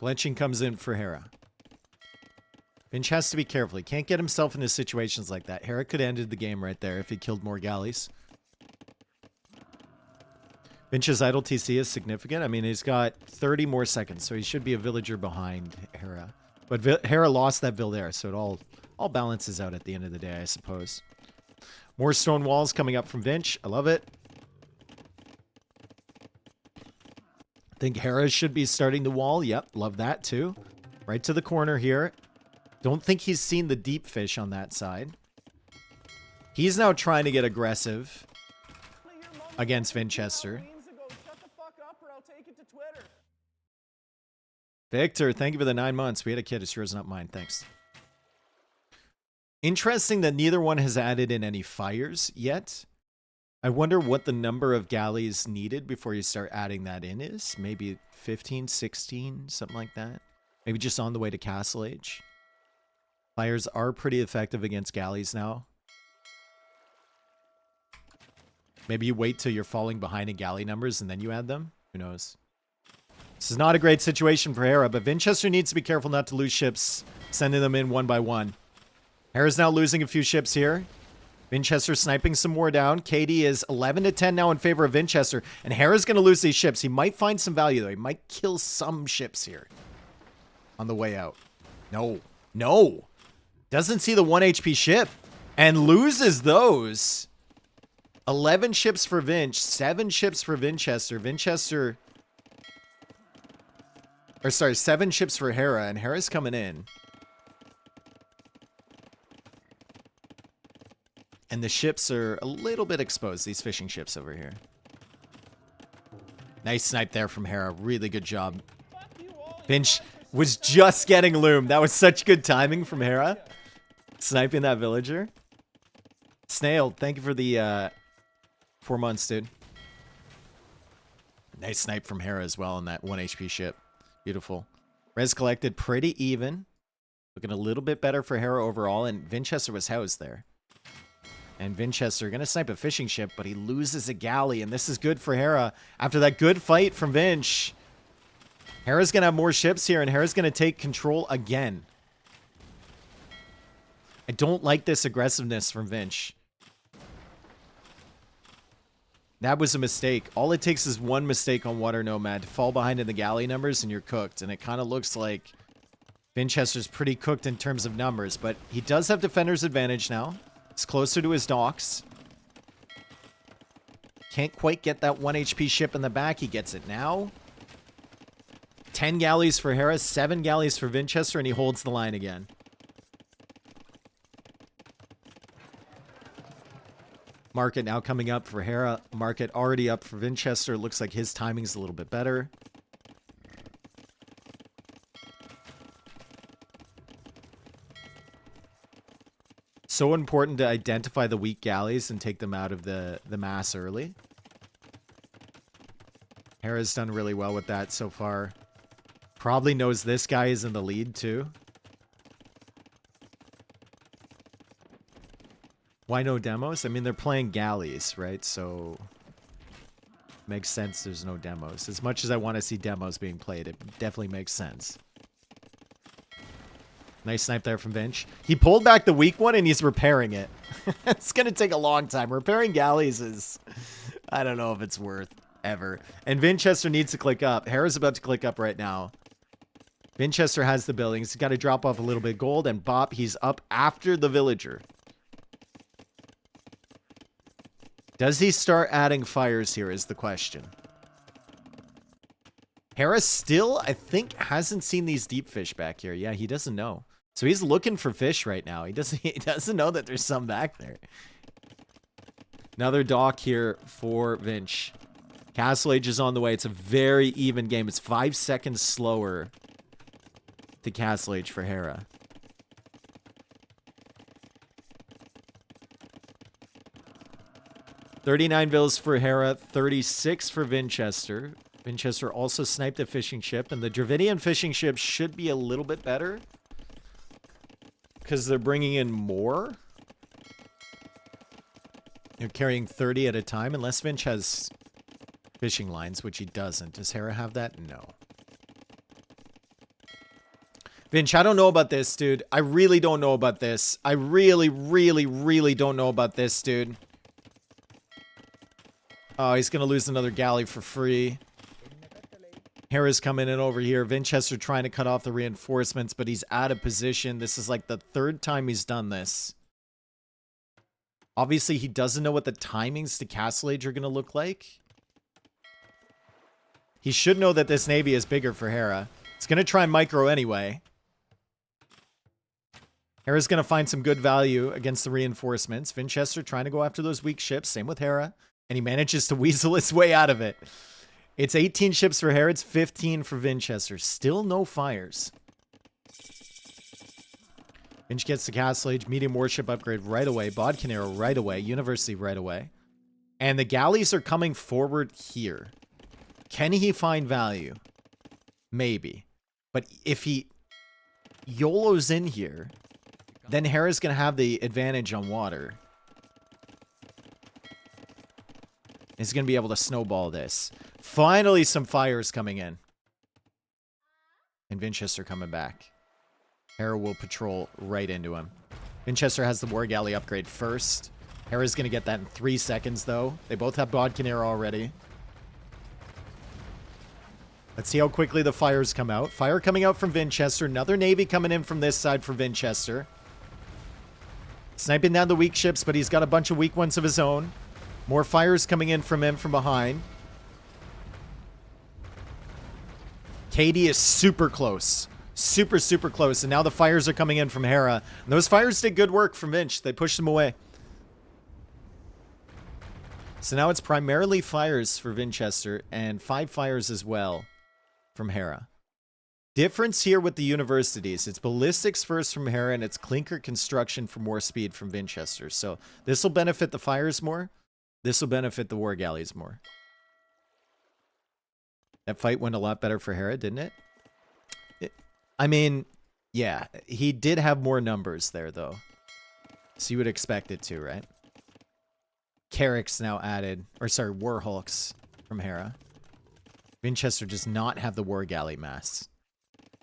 Fletching comes in for Hera. Vinch has to be careful. He can't get himself into situations like that. Hera could have ended the game right there if he killed more galleys. Vinch's idle TC is significant. I mean, he's got 30 more seconds, so he should be a villager behind Hera. But Hera lost that vill there, so it all balances out at the end of the day, I suppose. More stone walls coming up from Vinch. I love it. I think Hera should be starting the wall. Yep, love that too. Right to the corner here. Don't think he's seen the deep fish on that side. He's now trying to get aggressive against Vinchester. Victor, thank you for the 9 months. We had a kid. It's yours, not mine. Thanks. Interesting that neither one has added in any fires yet. I wonder what the number of galleys needed before you start adding that in is. Maybe 15, 16, something like that. Maybe just on the way to Castle Age. Fires are pretty effective against galleys now. Maybe you wait till you're falling behind in galley numbers and then you add them. Who knows? This is not a great situation for Hera, but Vinchester needs to be careful not to lose ships, sending them in one by one. Hera's now losing a few ships here. Vinchester sniping some more down. Katie is 11 to 10 now in favor of Vinchester, and Hera's going to lose these ships. He might find some value, though. He might kill some ships here on the way out. No. No. Doesn't see the 1 HP ship and loses those. 11 ships for Vinch, 7 ships for Vinchester. Vinchester... Or sorry, 7 ships for Hera, and Hera's coming in. And the ships are a little bit exposed, these fishing ships over here. Nice snipe there from Hera. Really good job. Vinch was just getting loomed. That was such good timing from Hera. Sniping that villager. Snail, thank you for the 4 months, dude. Nice snipe from Hera as well on that 1 HP ship. Beautiful. Res collected pretty even. Looking a little bit better for Hera overall, and Vinchester was housed there. And Vinchester going to snipe a fishing ship, but he loses a galley, and this is good for Hera. After that good fight from Vinch, Hera's going to have more ships here, and Hera's going to take control again. I don't like this aggressiveness from Vinch. That was a mistake. All it takes is one mistake on Water Nomad to fall behind in the galley numbers, and you're cooked. And it kind of looks like Vinchester's pretty cooked in terms of numbers, but he does have defender's advantage now. He's closer to his docks. Can't quite get that 1 HP ship in the back. He gets it now. 10 galleys for Hera, 7 galleys for Vinchester, and he holds the line again. Market now coming up for Hera. Market already up for Vinchester. Looks like his timing's a little bit better. So important to identify the weak galleys and take them out of the mass early. Hera's done really well with that so far. Probably knows this guy is in the lead too. Why no demos? I mean, they're playing galleys, right? So makes sense there's no demos. As much as I want to see demos being played, it definitely makes sense. Nice snipe there from Vinch. He pulled back the weak one and he's repairing it. It's going to take a long time. Repairing galleys is... I don't know if it's worth ever. And Vinchester needs to click up. Hera's about to click up right now. Vinchester has the buildings. He's got to drop off a little bit of gold, and bop, he's up after the villager. Does he start adding fires here is the question. Hera still, I think, hasn't seen these deep fish back here. Yeah, he doesn't know. So he's looking for fish right now. He doesn't know that there's some back there. Another dock here for Vinch. Castle Age is on the way. It's a very even game. It's 5 seconds slower to Castle Age for Hera. $39 villas for Hera, 36 for Vinchester. Vinchester also sniped a fishing ship, and the Dravidian fishing ship should be a little bit better because they're bringing in more. They're carrying 30 at a time, unless Vinch has fishing lines, which he doesn't. Does Hera have that? No. Vinch, I don't know about this, dude. I really don't know about this. I really don't know about this, dude. Oh, he's going to lose another galley for free. Hera's coming in over here. Vinchester trying to cut off the reinforcements, but he's out of position. This is like the 3rd time he's done this. Obviously, he doesn't know what the timings to Castle Age are going to look like. He should know that this navy is bigger for Hera. He's going to try micro anyway. Hera's going to find some good value against the reinforcements. Vinchester trying to go after those weak ships. Same with Hera. And he manages to weasel his way out of it. It's 18 ships for Hera. It's 15 for Vinchester. Still no fires. Vinch gets the Castle Age. Medium warship upgrade right away. Bodkin arrow right away. University right away. And the galleys are coming forward here. Can he find value? Maybe. But if he YOLOs in here, then Hera's going to have the advantage on water. He's going to be able to snowball this. Finally, some fires coming in. And Vinchester coming back. Hera will patrol right into him. Vinchester has the War Galley upgrade first. Hera's going to get that in 3 seconds, though. They both have Bodkin Hera already. Let's see how quickly the fires come out. Fire coming out from Vinchester. Another Navy coming in from this side for Vinchester. Sniping down the weak ships, but he's got a bunch of weak ones of his own. More fires coming in from him from behind. Katie is super close. Super, super close. And now the fires are coming in from Hera. And those fires did good work from Vinch. They pushed them away. So now it's primarily fires for Vinchester and 5 fires as well from Hera. Difference here with the universities. It's ballistics first from Hera and it's clinker construction for more speed from Vinchester. So this will benefit the fires more. This will benefit the war galleys more. That fight went a lot better for Hera, didn't it? I mean, yeah, he did have more numbers there, though. So you would expect it to, right? Carrick's now added, or sorry, Warhawks from Hera. Vinchester does not have the war galley mass.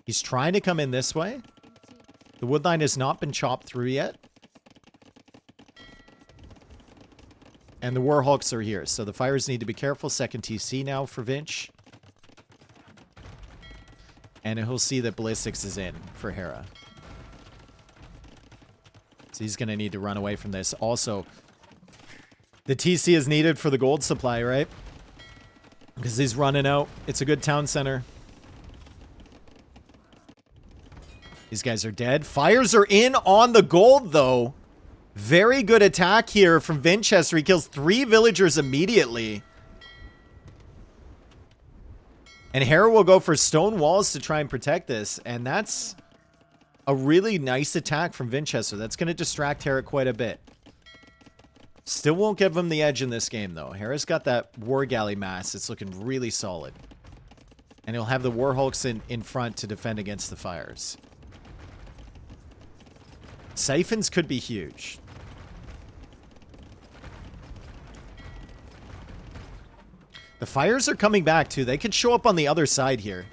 He's trying to come in this way. The woodline has not been chopped through yet. And the Warhawks are here, so the fires need to be careful. Second TC now for Vinch. And he'll see that ballistics is in for Hera. So he's going to need to run away from this. Also, the TC is needed for the gold supply, right? Because he's running out. It's a good town center. These guys are dead. Fires are in on the gold, though. Very good attack here from Vinchester. He kills 3 villagers immediately. And Hera will go for stone walls to try and protect this. And that's a really nice attack from Vinchester. That's going to distract Hera quite a bit. Still won't give him the edge in this game, though. Hera's got that war galley mass. It's looking really solid. And he'll have the Warhawks in front to defend against the fires. Siphons could be huge. The fires are coming back, too. They could show up on the other side here.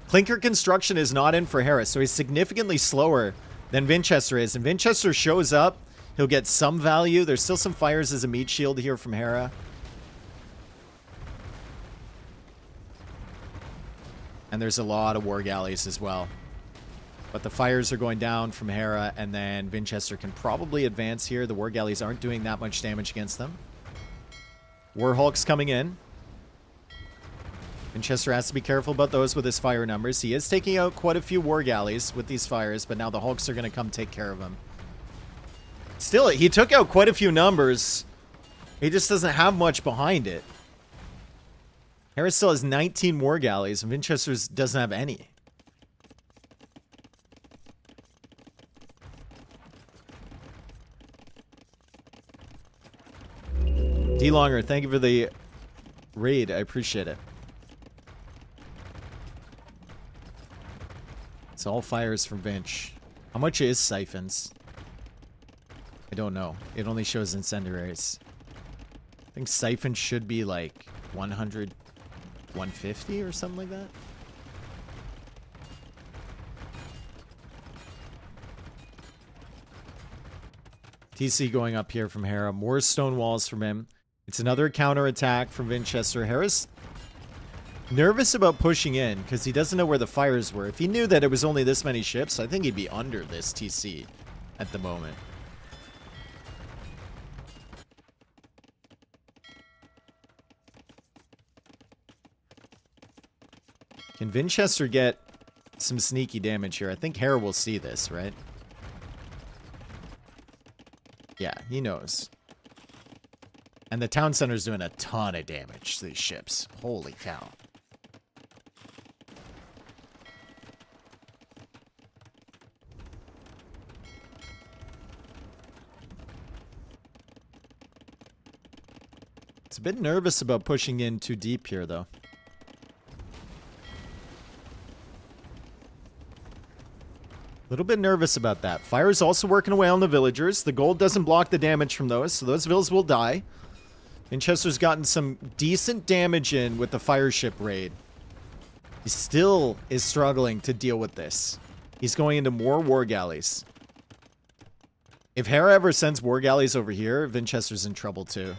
Clinker construction is not in for Hera, so he's significantly slower than Vinchester is. And Vinchester shows up. He'll get some value. There's still some fires as a meat shield here from Hera. And there's a lot of war galleys as well. But the fires are going down from Hera, and then Vinchester can probably advance here. The war galleys aren't doing that much damage against them. Warhawks coming in. Vinchester has to be careful about those with his fire numbers. He is taking out quite a few war galleys with these fires, but now the Hawks are going to come take care of him. Still, he took out quite a few numbers. He just doesn't have much behind it. Hera still has 19 war galleys, and Vinchester doesn't have any. D-Longer, thank you for the raid. I appreciate it. It's all fires from Vinch. How much is siphons? I don't know. It only shows incendiaries. I think siphon should be like 100, 150 or something like that. TC going up here from Hera. More stone walls from him. It's another counter attack from Vinchester. Hera's nervous about pushing in because he doesn't know where the fires were. If he knew that it was only this many ships, I think he'd be under this TC at the moment. Can Vinchester get some sneaky damage here? I think Hera will see this, right? Yeah, he knows. And the town center's doing a ton of damage to these ships. Holy cow. It's a bit nervous about pushing in too deep here, though. A little bit nervous about that. Fire's also working away on the villagers. The gold doesn't block the damage from those, so those villas will die. Vinchester's gotten some decent damage in with the fire ship raid. He still is struggling to deal with this. He's going into more war galleys. If Hera ever sends war galleys over here, Vinchester's in trouble too.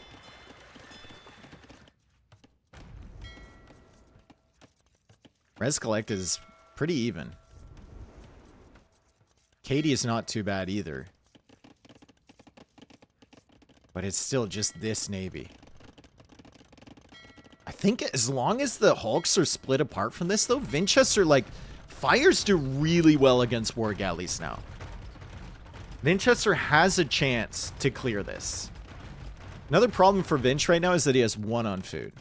Res Collect is pretty even. Katie is not too bad either. But it's still just this navy. I think as long as the hulks are split apart from this, though, Vinchester, like, fires do really well against war galleys now. Vinchester has a chance to clear this. Another problem for Vinch right now is that he has 1 on food.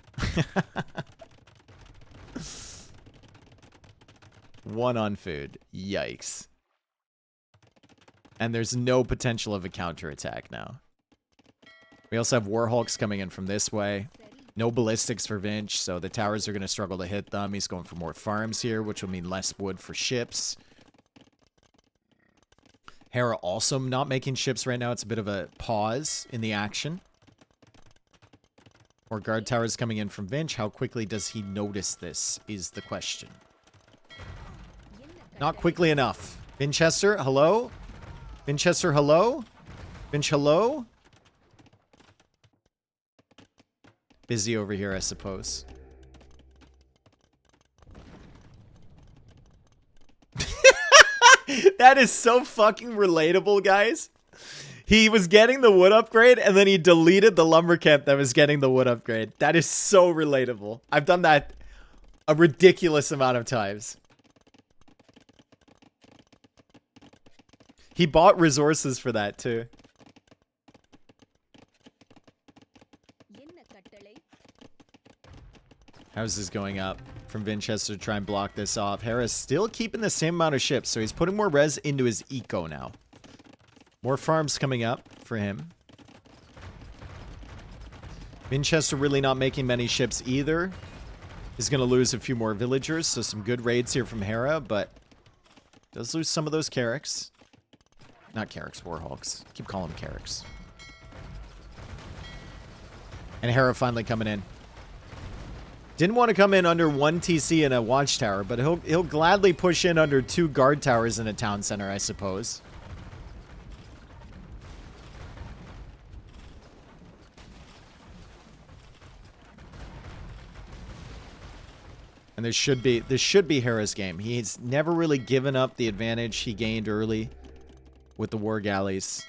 1 on food. Yikes. And there's no potential of a counterattack now. We also have Warhawks coming in from this way. No ballistics for Vinch, so the towers are going to struggle to hit them. He's going for more farms here, which will mean less wood for ships. Hera also not making ships right now. It's a bit of a pause in the action. More guard towers coming in from Vinch. How quickly does he notice this is the question. Not quickly enough. Vinchester, hello? Vinchester, hello? Vinch, hello? Busy over here, I suppose. That is so fucking relatable, guys. He was getting the wood upgrade, and then he deleted the lumber camp that was getting the wood upgrade. That is so relatable. I've done that a ridiculous amount of times. He bought resources for that, too. Houses going up from Vinchester to try and block this off. Hera's still keeping the same amount of ships, so he's putting more res into his eco now. More farms coming up for him. Vinchester really not making many ships either. He's going to lose a few more villagers, so some good raids here from Hera, but does lose some of those Carracks. Not Carracks, Warhawks. Keep calling them Carracks. And Hera finally coming in. Didn't want to come in under 1 TC and a watchtower, but he'll gladly push in under 2 guard towers in a town center, I suppose. And this should be Hera's game. He's never really given up the advantage he gained early with the war galleys.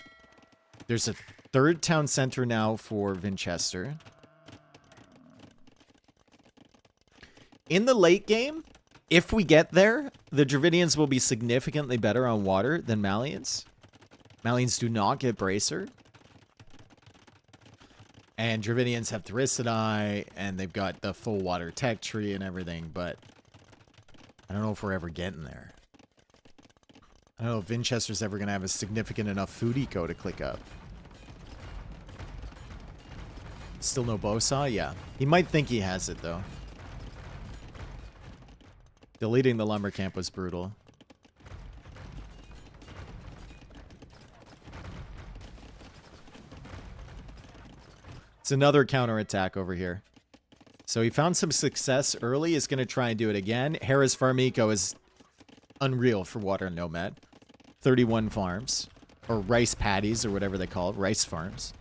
There's a 3rd town center now for Vinchester. In the late game, if we get there, the Dravidians will be significantly better on water than Malians. Malians do not get Bracer. And Dravidians have Thalassocracy, and they've got the full water tech tree and everything, but I don't know if we're ever getting there. I don't know if Vinchester's ever going to have a significant enough food eco to click up. Still no Bosaw? Yeah. He might think he has it, though. Deleting the lumber camp was brutal. It's another counterattack over here. So he found some success early. He's going to try and do it again. Hera's farm eco is unreal for Water Nomad. 31 farms. Or rice paddies, or whatever they call it. Rice farms.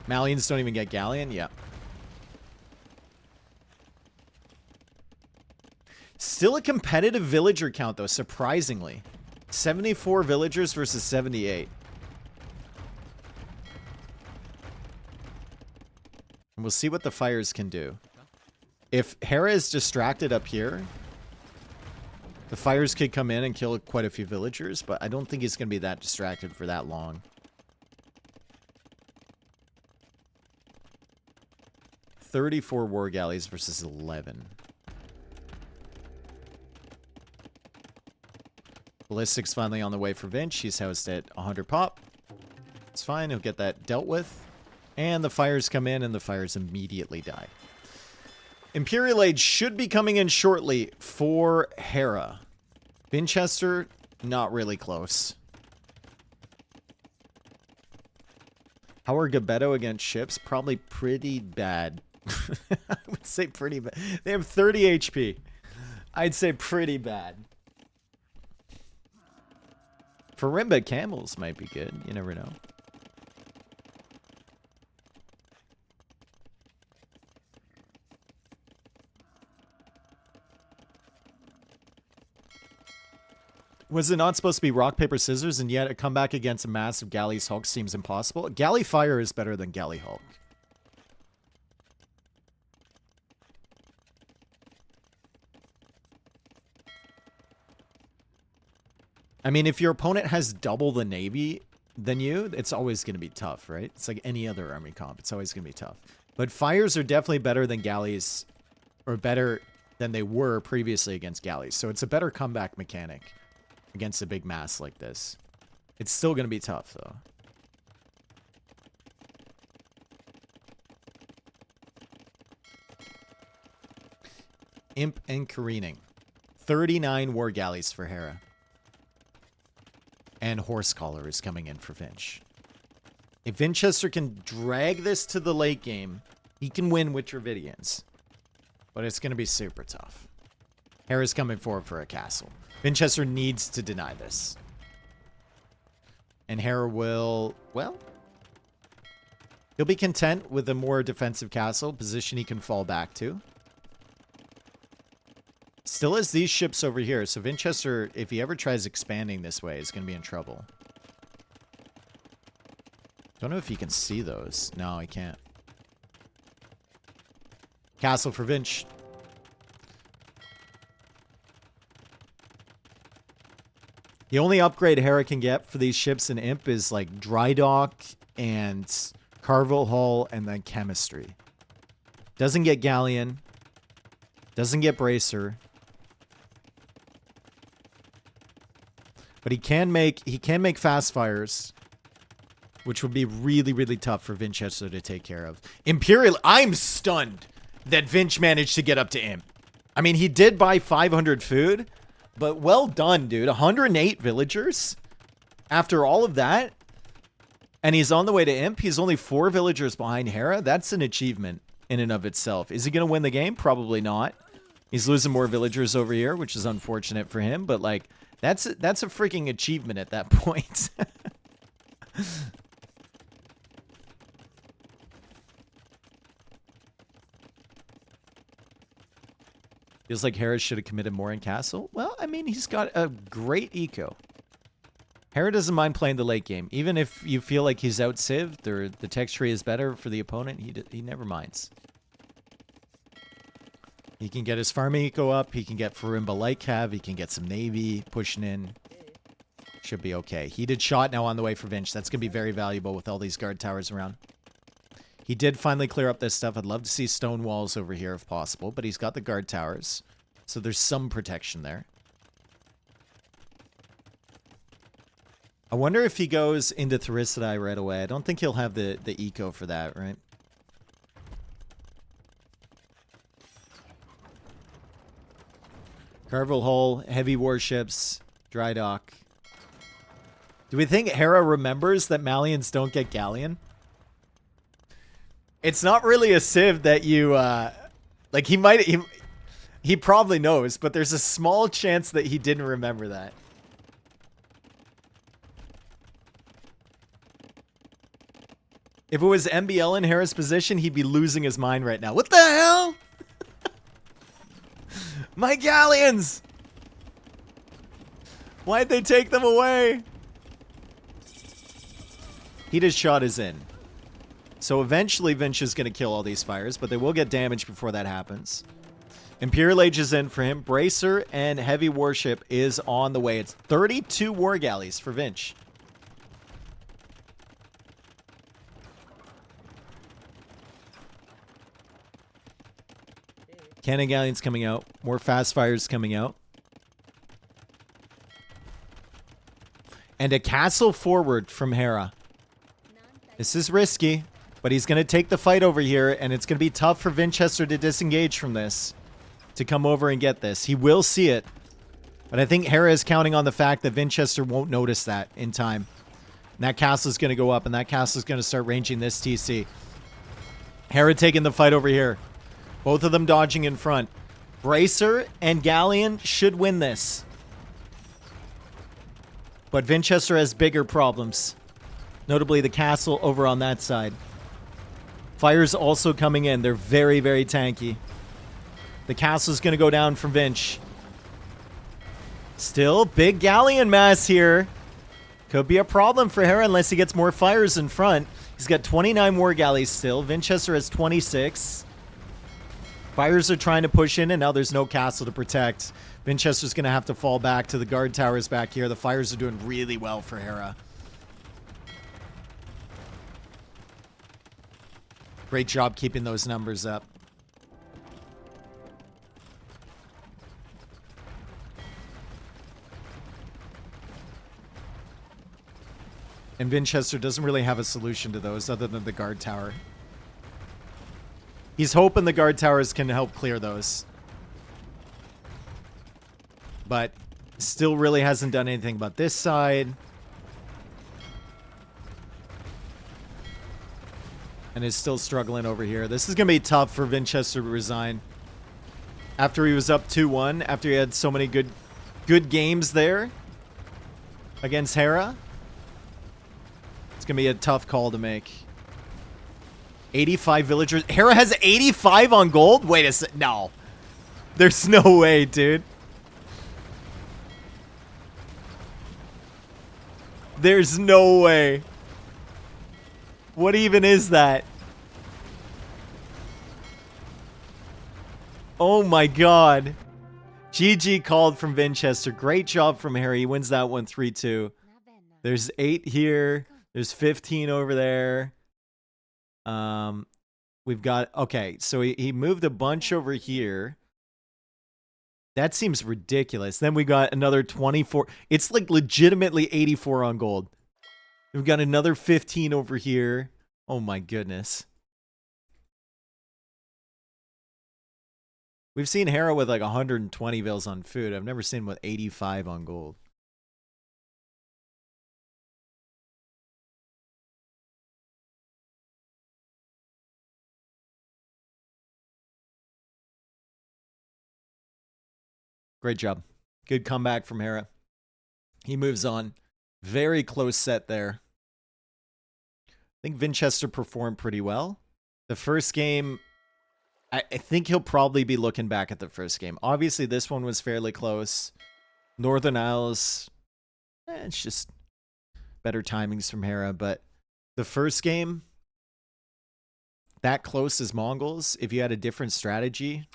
Malians don't even get Galleon? Yeah. Still a competitive villager count, though, surprisingly. 74 villagers versus 78. And we'll see what the fires can do. If Hera is distracted up here, the fires could come in and kill quite a few villagers, but I don't think he's going to be that distracted for that long. 34 war galleys versus 11. Ballistics finally on the way for Vinch. He's housed at 100 pop. It's fine. He'll get that dealt with. And the fires come in, and the fires immediately die. Imperial Age should be coming in shortly for Hera. Vinchester, not really close. How are Gabetto against ships? Probably pretty bad. I would say pretty bad. They have 30 HP. I'd say pretty bad. Farimba camels might be good. You never know. Was it not supposed to be rock, paper, scissors, and yet a comeback against a massive Galley's Hulk seems impossible? Galley Fire is better than Galley Hulk. I mean, if your opponent has double the Navy than you, it's always going to be tough, right? It's like any other army comp. It's always going to be tough. But fires are definitely better than galleys, or better than they were previously against galleys. So it's a better comeback mechanic against a big mass like this. It's still going to be tough, though. Imp and careening. 39 war galleys for Hera. And Horsecaller is coming in for Vinch. If Vinchester can drag this to the late game, he can win with Dravidians. But it's going to be super tough. Hera's coming forward for a castle. Vinchester needs to deny this. And Hera will, well, he'll be content with a more defensive castle, position he can fall back to. Still has these ships over here, so Vinchester, if he ever tries expanding this way, is going to be in trouble. Don't know if he can see those. No, he can't. Castle for Vinch. The only upgrade Hera can get for these ships in Imp is like Dry Dock and Carvel Hull and then Chemistry. Doesn't get Galleon. Doesn't get Bracer. But he can make fast fires, which would be really, really tough for Vinchester to take care of. Imperial, I'm stunned that Vinch managed to get up to Imp. I mean, he did buy 500 food, but well done, dude. 108 villagers after all of that. And he's on the way to Imp. He's only 4 villagers behind Hera. That's an achievement in and of itself. Is he going to win the game? Probably not. He's losing more villagers over here, which is unfortunate for him. But, like, that's a freaking achievement at that point. Feels like Hera should have committed more in Castle. Well, I mean, he's got a great eco. Hera doesn't mind playing the late game. Even if you feel like he's out-civved or the text tree is better for the opponent, he never minds. He can get his farm eco up. He can get Farimba Light Cav. He can get some Navy pushing in. Should be okay. Heated shot now on the way for Vinch. That's going to be very valuable with all these guard towers around. He did finally clear up this stuff. I'd love to see stone walls over here if possible, but he's got the guard towers. So there's some protection there. I wonder if he goes into Thalassocracy right away. I don't think he'll have the eco for that, right? Carvel Hull, heavy warships, dry dock. Do we think Hera remembers that Malians don't get Galleon? It's not really a civ that you, like he probably knows, but there's a small chance that he didn't remember that. If it was MBL in Hera's position, he'd be losing his mind right now. What the hell? My galleons! Why'd they take them away? Heated shot is in. So eventually Vinch is going to kill all these fires, but they will get damaged before that happens. Imperial Age is in for him. Bracer and Heavy Warship is on the way. It's 32 war galleys for Vinch. Cannon galleons coming out. More fast fires coming out. And a castle forward from Hera. This is risky, but he's going to take the fight over here, and it's going to be tough for Vinchester to disengage from this, to come over and get this. He will see it, but I think Hera is counting on the fact that Vinchester won't notice that in time. And that castle's going to go up, and that castle's going to start ranging this TC. Hera taking the fight over here. Both of them dodging in front. Bracer and Galleon should win this. But Vinchester has bigger problems. Notably the castle over on that side. Fire's also coming in. They're very, very tanky. The castle's going to go down from Vinch. Still, big Galleon mass here. Could be a problem for Hera unless he gets more fires in front. He's got 29 war galleys still. Vinchester has 26. Fires are trying to push in, and now there's no castle to protect. Vinchester's going to have to fall back to the guard towers back here. The fires are doing really well for Hera. Great job keeping those numbers up. And Vinchester doesn't really have a solution to those other than the guard tower. He's hoping the guard towers can help clear those. But still really hasn't done anything about this side. And is still struggling over here. This is going to be tough for Vinchester to resign. After he was up 2-1, after he had so many good games there against Hera. It's going to be a tough call to make. 85 villagers. Hera has 85 on gold? Wait a sec. No. There's no way, dude. There's no way. What even is that? Oh my god. GG called from Vinchester. Great job from Hera. He wins that one 3-2. There's 8 here. There's 15 over there. We've got... Okay, so he moved a bunch over here. That seems ridiculous. Then we got another 24. It's like legitimately 84 on gold. We've got another 15 over here. Oh my goodness. We've seen Hera with like 120 vills on food. I've never seen him with 85 on gold. Great job. Good comeback from Hera. He moves on. Very close set there. I think Vinchester performed pretty well. The first game, I think he'll probably be looking back at the first game. Obviously, this one was fairly close. Northern Isles, it's just better timings from Hera. But the first game, that close as Mongols, if you had a different strategy,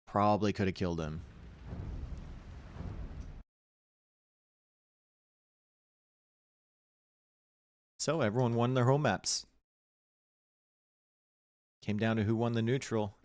probably could have killed him. So everyone won their home maps. Came down to who won the neutral.